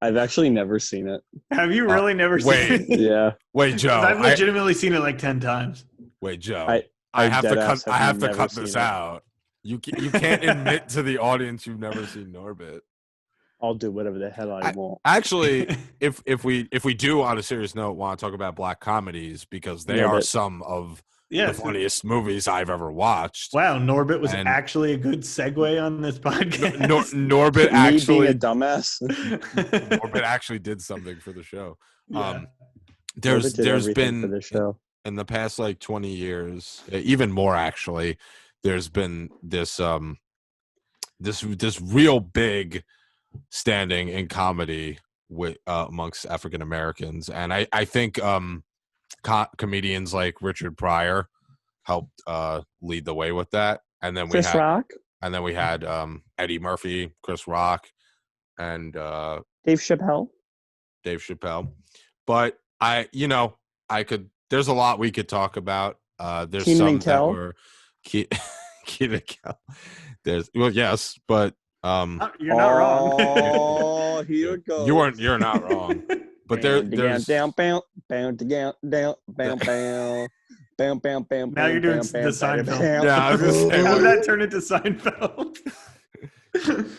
I've actually never seen it. Have you really never seen it? Yeah. Wait, Joe. I've legitimately seen it like 10 times. Wait, Joe. I have to cut this out. You can't admit to the audience you've never seen Norbit. I'll do whatever the hell I want. Actually, if we do on a serious note want to talk about black comedies, because they are some of the funniest movies I've ever watched. Wow, Norbit was actually a good segue on this podcast. Norbit actually being a dumbass. Norbit actually did something for the show. Yeah. There's been for the show. In the past like 20 years, even more actually, there's been this real big standing in comedy with amongst African Americans, and I think comedians like Richard Pryor helped lead the way with that. And then Chris Rock, and then we had Eddie Murphy, Chris Rock, and Dave Chappelle. But there's a lot we could talk about. There's Keenan some and Kel. that were Keenan and Kel. Yes, but you're not wrong. Oh, here it goes. You're not wrong. But there's down, down, down, down, down, down, down, down. Now you're doing the Seinfeld. Yeah, I was gonna say, how did that turn into Seinfeld?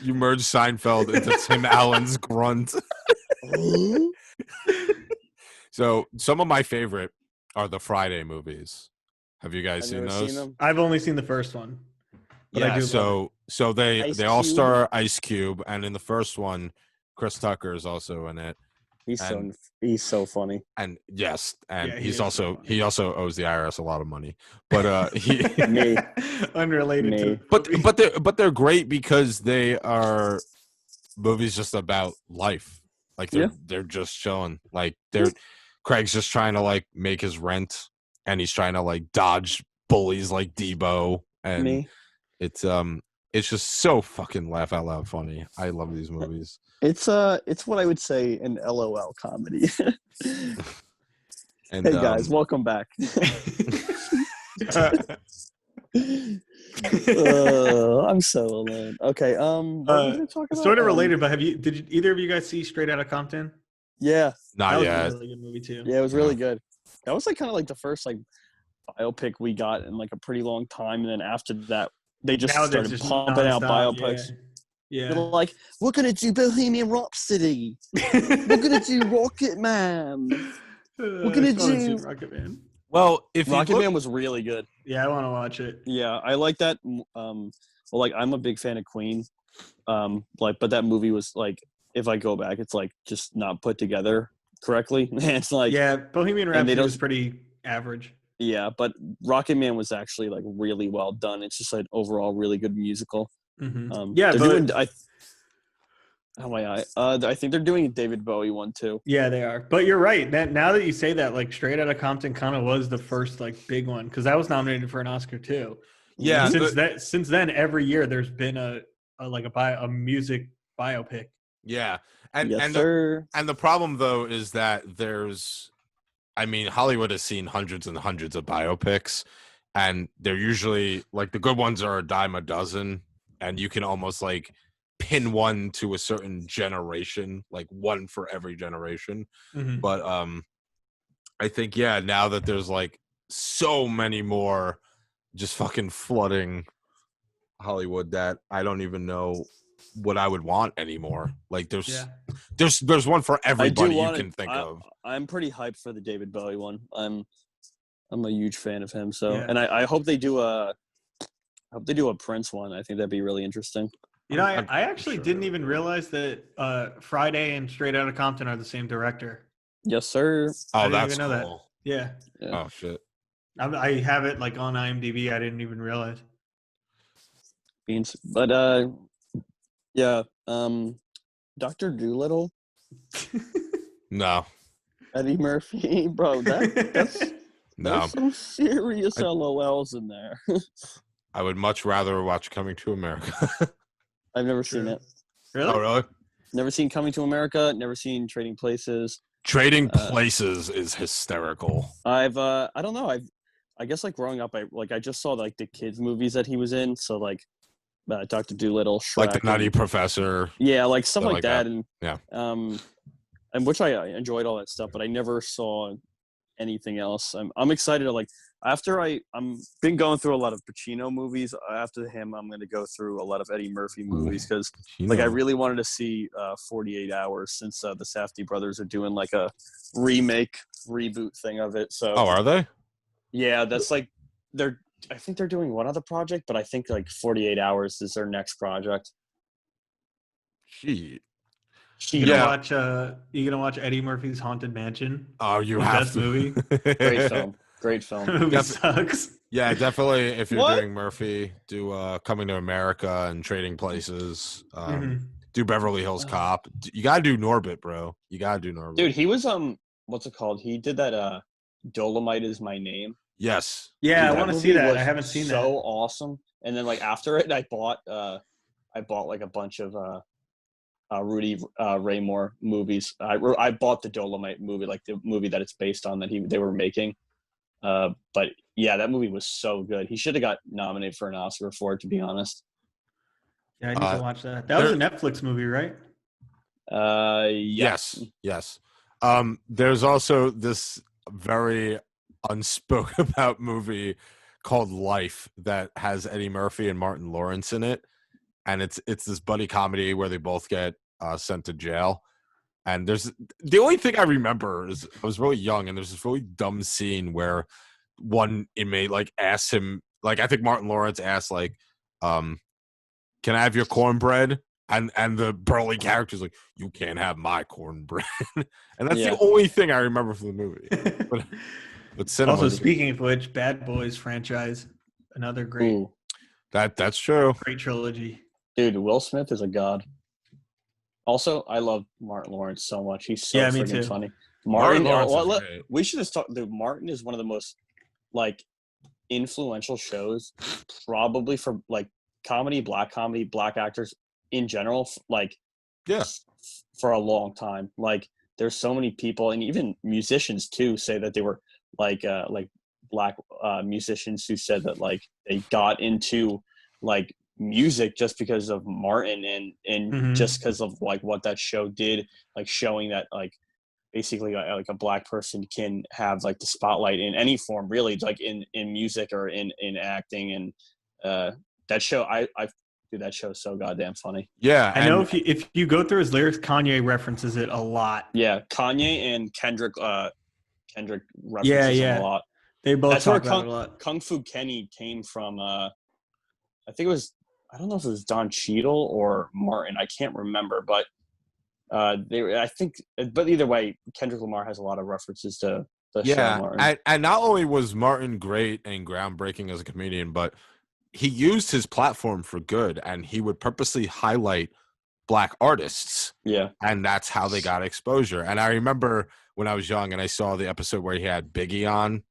You merged Seinfeld into Tim Allen's grunt. So some of my favorite are the Friday movies. Have you guys seen those? I've only seen the first one. But Yeah, I do so they Ice all Cube. star Ice Cube, and in the first one, Chris Tucker is also in it. He's so funny. And yes, and Yeah, he also owes the IRS a lot of money. But Me. Unrelated Me. to but they're great because they are movies just about life. Like they're just showing like Craig's just trying to like make his rent, and he's trying to like dodge bullies like Debo, and Me. it's just so fucking laugh out loud funny. I love these movies. It's what I would say an LOL comedy. And Hey guys, welcome back. I'm so alone. Okay, what were we gonna talk about? Sort of related, but did either of you guys see Straight Outta Compton? Yeah. Not that yet. was a really good movie too. Yeah, it was really good. That was like kind of like the first like biopic we got in like a pretty long time, and then after that they just started pumping out biopics. Yeah. They're like, we're gonna do Bohemian Rhapsody. We're gonna do Rocket Man. We're gonna do Rocket Man. Well, if Rocket Man was really good. Yeah, I want to watch it. Yeah, I like that. Well, like I'm a big fan of Queen. But that movie was like, if I go back, it's like just not put together correctly. It's like Bohemian Rhapsody was pretty average. Yeah, but Rocket Man was actually like really well done. It's just like overall really good musical. Mm-hmm. I think they're doing a David Bowie one too. Yeah, they are. But you're right. Now that you say that, like Straight Outta Compton kind of was the first like big one because that was nominated for an Oscar too. Yeah. Since then, every year there's been a music biopic. Yeah, sir. And the problem though is that Hollywood has seen hundreds and hundreds of biopics, and they're usually like the good ones are a dime a dozen, and you can almost like pin one to a certain generation, like one for every generation. Mm-hmm. But I think now that there's like so many more just fucking flooding Hollywood that I don't even know what I would want anymore. Like there's one for everybody you can think of. I'm pretty hyped for the David Bowie one. I'm a huge fan of him. So and I hope they do a Prince one. I think that'd be really interesting. You know, I actually didn't even realize that Friday and Straight Outta Compton are the same director. Yes, sir. Oh, that's cool. That. Yeah. Oh shit. I have it like on IMDb. I didn't even realize. Fiends, but Dr. Dolittle. No. Eddie Murphy, bro. There's some serious LOLs in there. I would much rather watch Coming to America. I've never seen it. Really? Oh, really? Never seen Coming to America. Never seen Trading Places. Trading Places is hysterical. I don't know. I guess like growing up, I just saw like the kids movies that he was in. So like Dr. Dolittle, Shrek, like the Nutty Professor. Yeah, like stuff like that. And yeah. And which I enjoyed all that stuff, but I never saw anything else. I'm excited to I'm been going through a lot of Pacino movies. After him, I'm going to go through a lot of Eddie Murphy movies because like I really wanted to see 48 Hours since the Safdie brothers are doing like a reboot thing of it. So are they? Yeah, that's like I think they're doing one other project, but I think like 48 Hours is their next project. Gee. You gonna watch Eddie Murphy's Haunted Mansion? Oh, you the have best to. movie. Great film. Great film. The movie sucks. Yeah, definitely. If you're What? doing Murphy, do Coming to America and Trading Places. Mhm. Do Beverly Hills Cop. You gotta do Norbit, bro. You gotta do Norbit. Dude, he was what's it called? He did that Dolomite Is My Name. Yes. Yeah, Dude, I want to see that. I haven't seen that. So awesome. And then like after it, I bought like a bunch of Rudy Ray Moore movies. I bought the Dolomite movie, like the movie that it's based on that they were making. But yeah, that movie was so good. He should have got nominated for an Oscar for it, to be honest. Yeah, I need to watch that. That was a Netflix movie, right? Yes. There's also this very unspoken about movie called Life that has Eddie Murphy and Martin Lawrence in it, and it's this buddy comedy where they both get sent to jail. And there's the only thing I remember is I was really young, and there's this really dumb scene where one inmate like asks him, like I think Martin Lawrence asked like, "Can I have your cornbread?" And the burly character's like, "You can't have my cornbread," and that's the only thing I remember from the movie. But cinema. Also, speaking of which, Bad Boys franchise, another great. Ooh. That's true. Great trilogy. Dude, Will Smith is a god. Also, I love Martin Lawrence so much. He's so freaking funny. Martin we should have talked. Martin is one of the most like influential shows, probably for like comedy, black actors in general. Like, for a long time. Like, there's so many people, and even musicians too, say that they were like black musicians who said that like they got into like music just because of Martin and just because of like what that show did, like showing that like basically like a black person can have like the spotlight in any form, really, like in music or in acting. And that show, dude, that show is so goddamn funny. Yeah, I know if you go through his lyrics, Kanye references it a lot. Yeah, Kanye and Kendrick references him a lot. They both talk about it a lot. Kung Fu Kenny came from I think it was, I don't know if it was Don Cheadle or Martin. I can't remember, but but either way, Kendrick Lamar has a lot of references to the show Martin. And not only was Martin great and groundbreaking as a comedian, but he used his platform for good, and he would purposely highlight black artists. Yeah. And that's how they got exposure. And I remember when I was young and I saw the episode where he had Biggie on,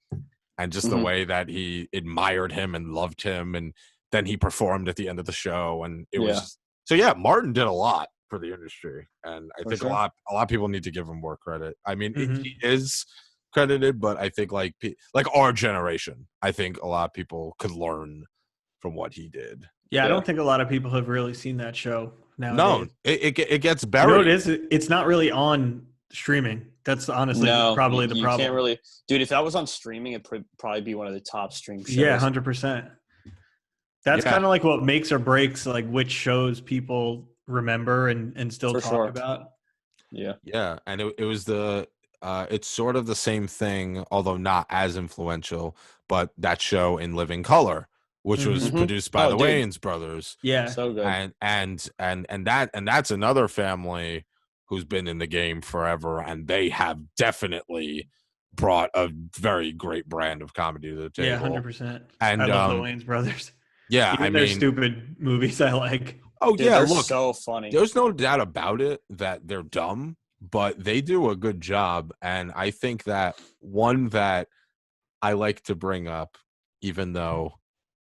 and just the way that he admired him and loved him, and then he performed at the end of the show, and it was so Martin did a lot for the industry, and I think a lot of people need to give him more credit. I mean, he is credited, but I think like our generation, I think a lot of people could learn from what he did. Yeah, I don't think a lot of people have really seen that show nowadays. No, it gets buried. You know what it is? It's not really on streaming. That's honestly probably the problem. Can't really, dude. If that was on streaming, it'd probably be one of the top stream shows. Yeah, 100%. That's kind of like what makes or breaks like which shows people remember and still talk about. Yeah, and it was it's sort of the same thing, although not as influential. But that show In Living Color, which was produced by the Wayans brothers. Yeah, so good. And that's another family who's been in the game forever, and they have definitely brought a very great brand of comedy to the table. Yeah, 100%. And I love the Wayans brothers. Yeah, even their stupid movies I like. Oh, dude, yeah, they're look, so funny. There's no doubt about it that they're dumb, but they do a good job. And I think that one that I like to bring up, even though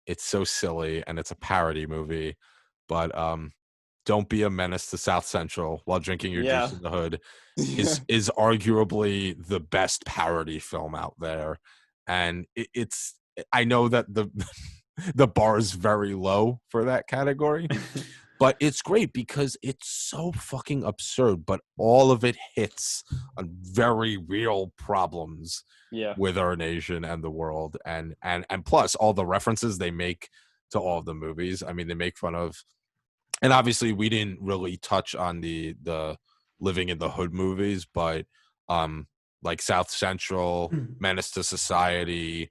it's so silly and it's a parody movie, but Don't Be a Menace to South Central While Drinking Your Juice in the Hood is arguably the best parody film out there. And I know that the bar is very low for that category, But it's great because it's so fucking absurd, but all of it hits on very real problems with our nation and the world. And plus all the references they make to all of the movies. I mean, they make fun of, and obviously we didn't really touch on the Living in the Hood movies, but like South Central, Menace to Society,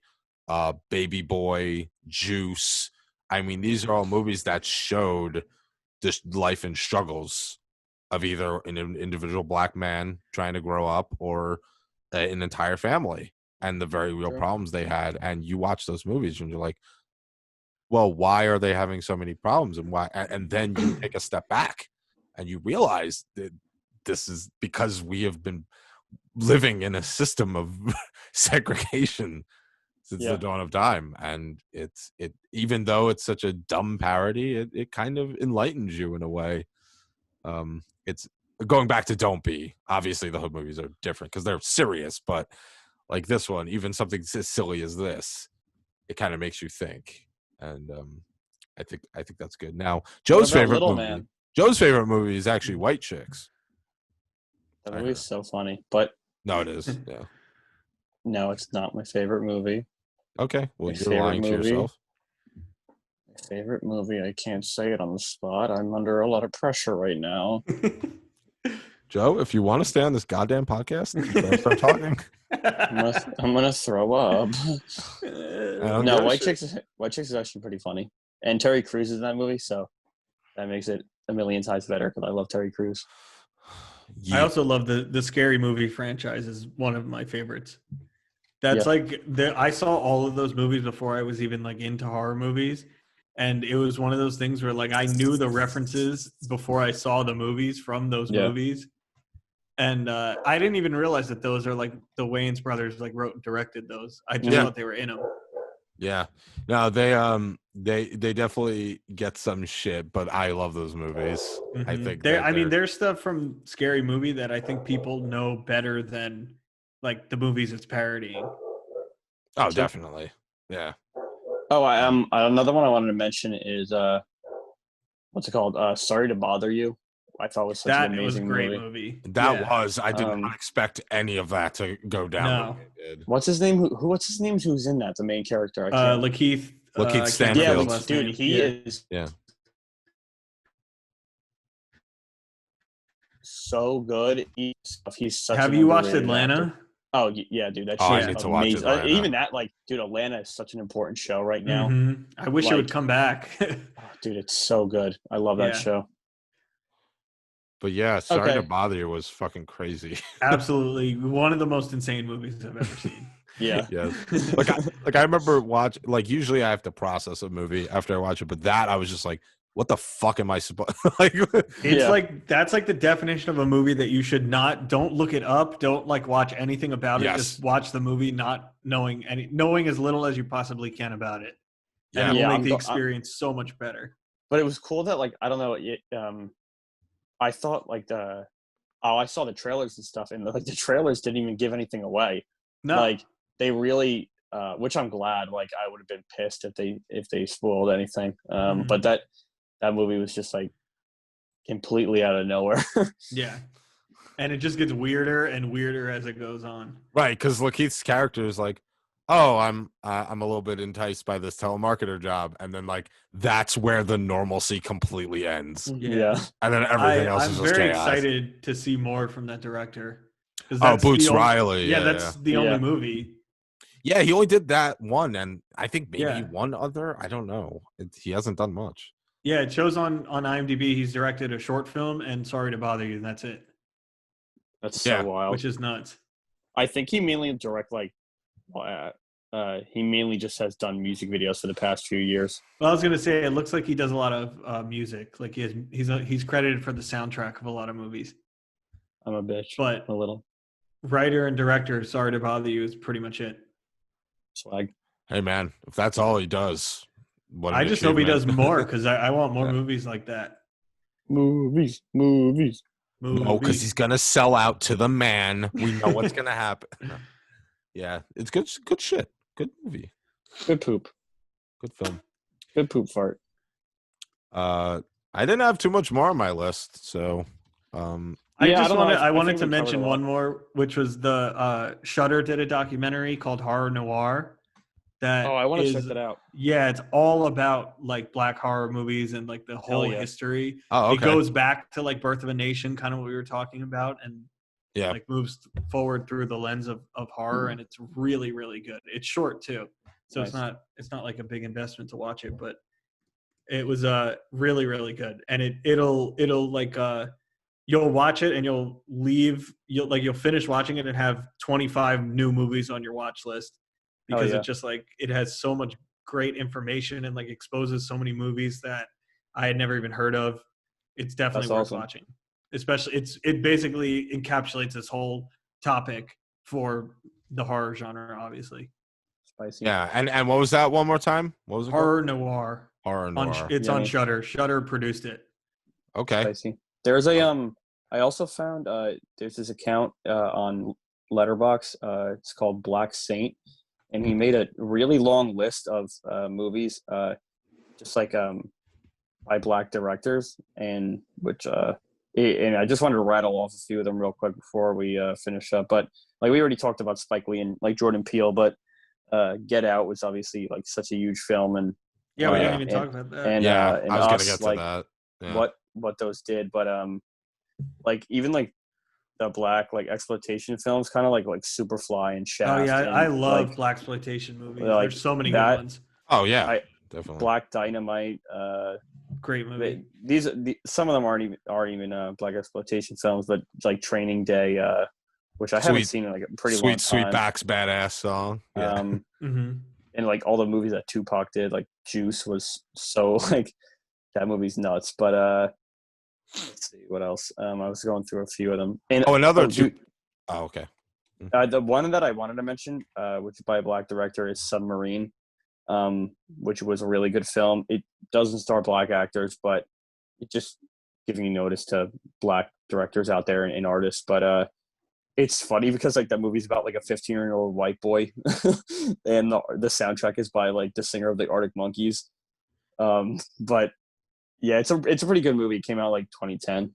Baby Boy, Juice. I mean, these are all movies that showed this life and struggles of either an individual black man trying to grow up or an entire family and the very real problems they had. And you watch those movies and you're like, well, why are they having so many problems? And why? And then you take a step back and you realize that this is because we have been living in a system of segregation since the dawn of time. And it even though it's such a dumb parody, it kind of enlightens you in a way. It's going back to Don't Be. Obviously the Hood movies are different because they're serious, but like this one, even something as silly as this, it kind of makes you think. And I think that's good. Now, Joe's favorite movie is actually White Chicks. That movie's so funny, but no, it is. Yeah. No, it's not my favorite movie. Okay, well, you're lying to yourself. My favorite movie, I can't say it on the spot. I'm under a lot of pressure right now. Joe, if you want to stay on this goddamn podcast, you better start talking. I'm gonna throw up. No, White Chicks is actually pretty funny, and Terry Crews is in that movie, so that makes it a million times better because I love Terry Crews. I also love the Scary Movie franchise is one of my favorites. That's like I saw all of those movies before I was even like into horror movies, and it was one of those things where like I knew the references before I saw the movies from those movies. And I didn't even realize that those are like the Wayans brothers like wrote and directed those. I just thought they were in them. Yeah, no, they definitely get some shit, but I love those movies. Mm-hmm. I think there's stuff from Scary Movie that I think people know better than like the movies it's parodying. Oh, definitely, yeah. Oh, another one I wanted to mention is what's it called? Sorry to Bother You. I thought was such an amazing movie. That was. I did not expect any of that to go down. No. What's his name? What's his name? Who's in that? The main character. Lakeith Stanfield. Yeah, dude, he is. Yeah. So good. He's such. Have you watched Atlanta? Actor. Oh yeah, dude. That I need to watch Atlanta. Even that, like, dude, Atlanta is such an important show right now. Mm-hmm. I wish it would come back. Dude, it's so good. I love that show. But yeah, Sorry to Bother You was fucking crazy. Absolutely, one of the most insane movies I've ever seen. Yeah. Yes. I remember watch. Like usually I have to process a movie after I watch it, but that I was just like, what the fuck am I supposed? Like, it's like that's like the definition of a movie that you should not. Don't look it up. Don't like watch anything about it. Just watch the movie, not knowing as little as you possibly can about it. And it will make the experience so much better. But it was cool that like I don't know. I thought like I saw the trailers and stuff, and like the trailers didn't even give anything away. No, like they really, which I'm glad. Like I would have been pissed if they spoiled anything. But that movie was just like completely out of nowhere. Yeah, and it just gets weirder and weirder as it goes on. Right, because Lakeith's character is like, oh, I'm a little bit enticed by this telemarketer job, and then like that's where the normalcy completely ends. Yeah, and then everything else is just chaos. I'm very excited to see more from that director. Boots Riley. Yeah, that's the only movie. Yeah, he only did that one, and I think maybe one other. I don't know. He hasn't done much. Yeah, it shows on IMDb he's directed a short film and Sorry to Bother You, and that's it. That's so wild. Which is nuts. I think he mainly direct like he mainly just has done music videos for the past few years. Well, I was gonna say it looks like he does a lot of music. Like he's credited for the soundtrack of a lot of movies. I'm a bitch, but a little. Writer and director, Sorry to Bother You is pretty much it. Swag. Hey man, if that's all he does, I just hope he does more because I want more movies like that. Movies. No, because he's gonna sell out to the man. We know what's gonna happen. No. Yeah, it's good shit. Good movie. Good poop. Good film. Good poop fart. I I didn't have too much more on my list, so I wanted think to we covered mention a lot. one more, which was the Shudder did a documentary called Horror Noir. That I want to check is, that out. yeah, it's all about like black horror movies and like the whole yeah. history. Oh, It okay. goes back to like Birth of a Nation, kind of what we were talking about, and Yeah. like moves forward through the lens of horror, and it's really, really good. It's short too, so Nice. it's not like a big investment to watch it, but it was really, really good. And it'll like you'll watch it and you'll finish watching it and have 25 new movies on your watch list, because it just like it has so much great information and like exposes so many movies that I had never even heard of. It's definitely worth watching. Especially it basically encapsulates this whole topic for the horror genre, obviously. Spicy. Yeah, and what was that one more time? What was it Horror called? Noir. Horror Noir. It's on Shudder. Shudder produced it. Okay. Spicy. There's a I also found there's this account on Letterboxd. It's called Black Saint, and he made a really long list of movies, just like by black directors, and and I just wanted to rattle off a few of them real quick before we finish up. But like we already talked about Spike Lee and like Jordan Peele, but Get Out was obviously like such a huge film, and yeah, we didn't even talk about that. And I was gonna get to like, that. Yeah. What those did, but like even like the black like exploitation films, kind of like Superfly and Shaft. Oh yeah, and, I love like, blaxploitation movies. like There's so many that, good ones. Oh yeah, definitely. Black Dynamite. Great movie. Some of them aren't even black exploitation films, but like Training Day, which I haven't seen in like a pretty long time. Sweetback's badass song. Yeah. And like all the movies that Tupac did, like Juice was so like that movie's nuts. But let's see what else. I was going through a few of them. And okay. The one that I wanted to mention, which is by a black director, is Submarine, which was a really good film. It doesn't star black actors, but it just giving you notice to black directors out there and artists. But it's funny because like that movie's about like a 15-year-old white boy, and the soundtrack is by like the singer of the Arctic Monkeys. But yeah, it's a pretty good movie. It came out like 2010.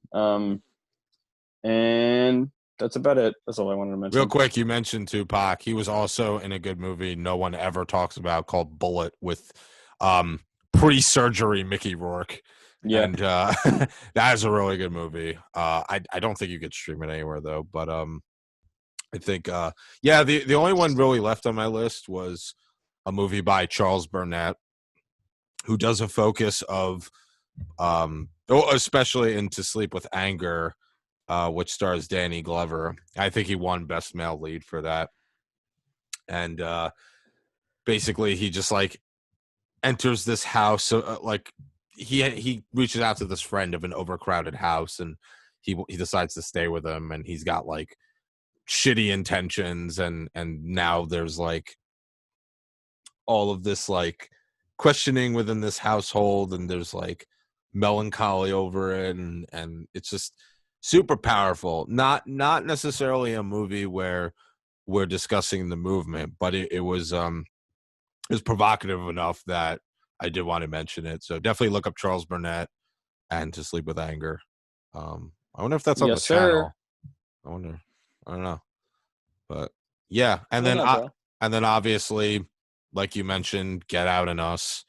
And that's about it. That's all I wanted to mention. Real quick, you mentioned Tupac. He was also in a good movie no one ever talks about called Bullet with pre-surgery Mickey Rourke. Yeah. And that is a really good movie. I don't think you could stream it anywhere though, but I think the only one really left on my list was a movie by Charles Burnett, who does a focus of especially in To Sleep with Anger, which stars Danny Glover. I think he won Best Male Lead for that. And basically he just like enters this house, like he reaches out to this friend of an overcrowded house, and he decides to stay with him, and he's got like shitty intentions, and now there's like all of this like questioning within this household, and there's like melancholy over it, and it's just super powerful. Not necessarily a movie where we're discussing the movement, but it was provocative enough that I did want to mention it. So definitely look up Charles Burnett and To Sleep with Anger. I wonder if that's on the channel. I wonder. I don't know. But yeah, and then obviously, like you mentioned, Get Out and Us.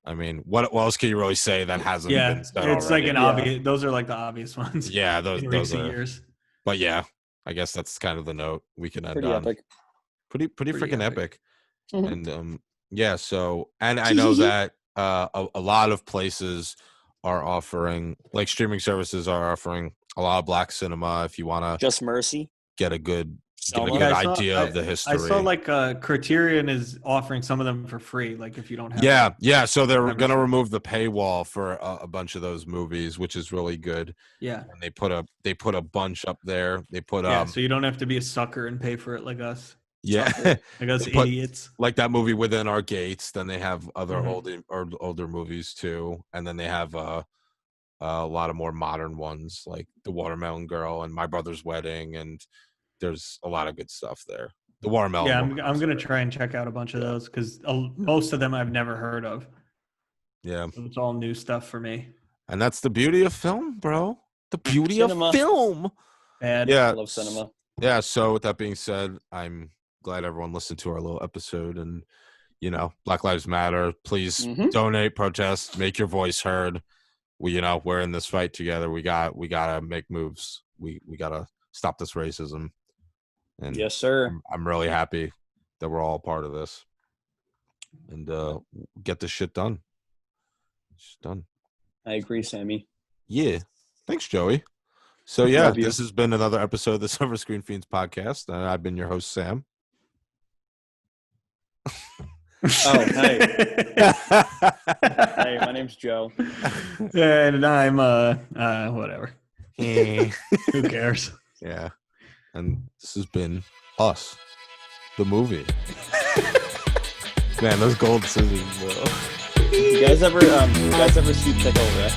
I mean, what else can you really say that hasn't been said already? It's like an obvious. Those are like the obvious ones. Yeah, those in recent years. But yeah, I guess that's kind of the note we can end on. Epic. Pretty freaking epic. And yeah, so and I know that a lot of places are offering, like streaming services are offering a lot of black cinema if you want to Just Mercy get a good idea of the history. I saw like Criterion is offering some of them for free, like if you don't have so they're going to remove the paywall for a bunch of those movies, which is really good. Yeah, and they put a bunch up there. They put so you don't have to be a sucker and pay for it like us. Yeah, like us idiots. Like that movie Within Our Gates. Then they have other older movies too, and then they have a lot of more modern ones like The Watermelon Girl and My Brother's Wedding, and there's a lot of good stuff there. The Watermelon. Yeah, I'm gonna try and check out a bunch of those because most of them I've never heard of. Yeah, so it's all new stuff for me. And that's the beauty of film, bro. The beauty Cinema. of film. And Yeah. I love cinema. Yeah. So with that being said, I'm glad everyone listened to our little episode. And, Black Lives Matter. Please donate, protest, make your voice heard. We're in this fight together. We gotta make moves. We gotta stop this racism. And Yes, sir. I'm really happy that we're all a part of this. And get this shit done. It's done. I agree, Sammy. Yeah. Thanks, Joey. So yeah, this has been another episode of the Silver Screen Fiends podcast. And I've been your host, Sam. Oh, hey. Hey, my name's Joe. And I'm whatever. Who cares? Yeah. And this has been us, the movie. Man, those gold scissors, bro. You guys ever see Pickle Rick?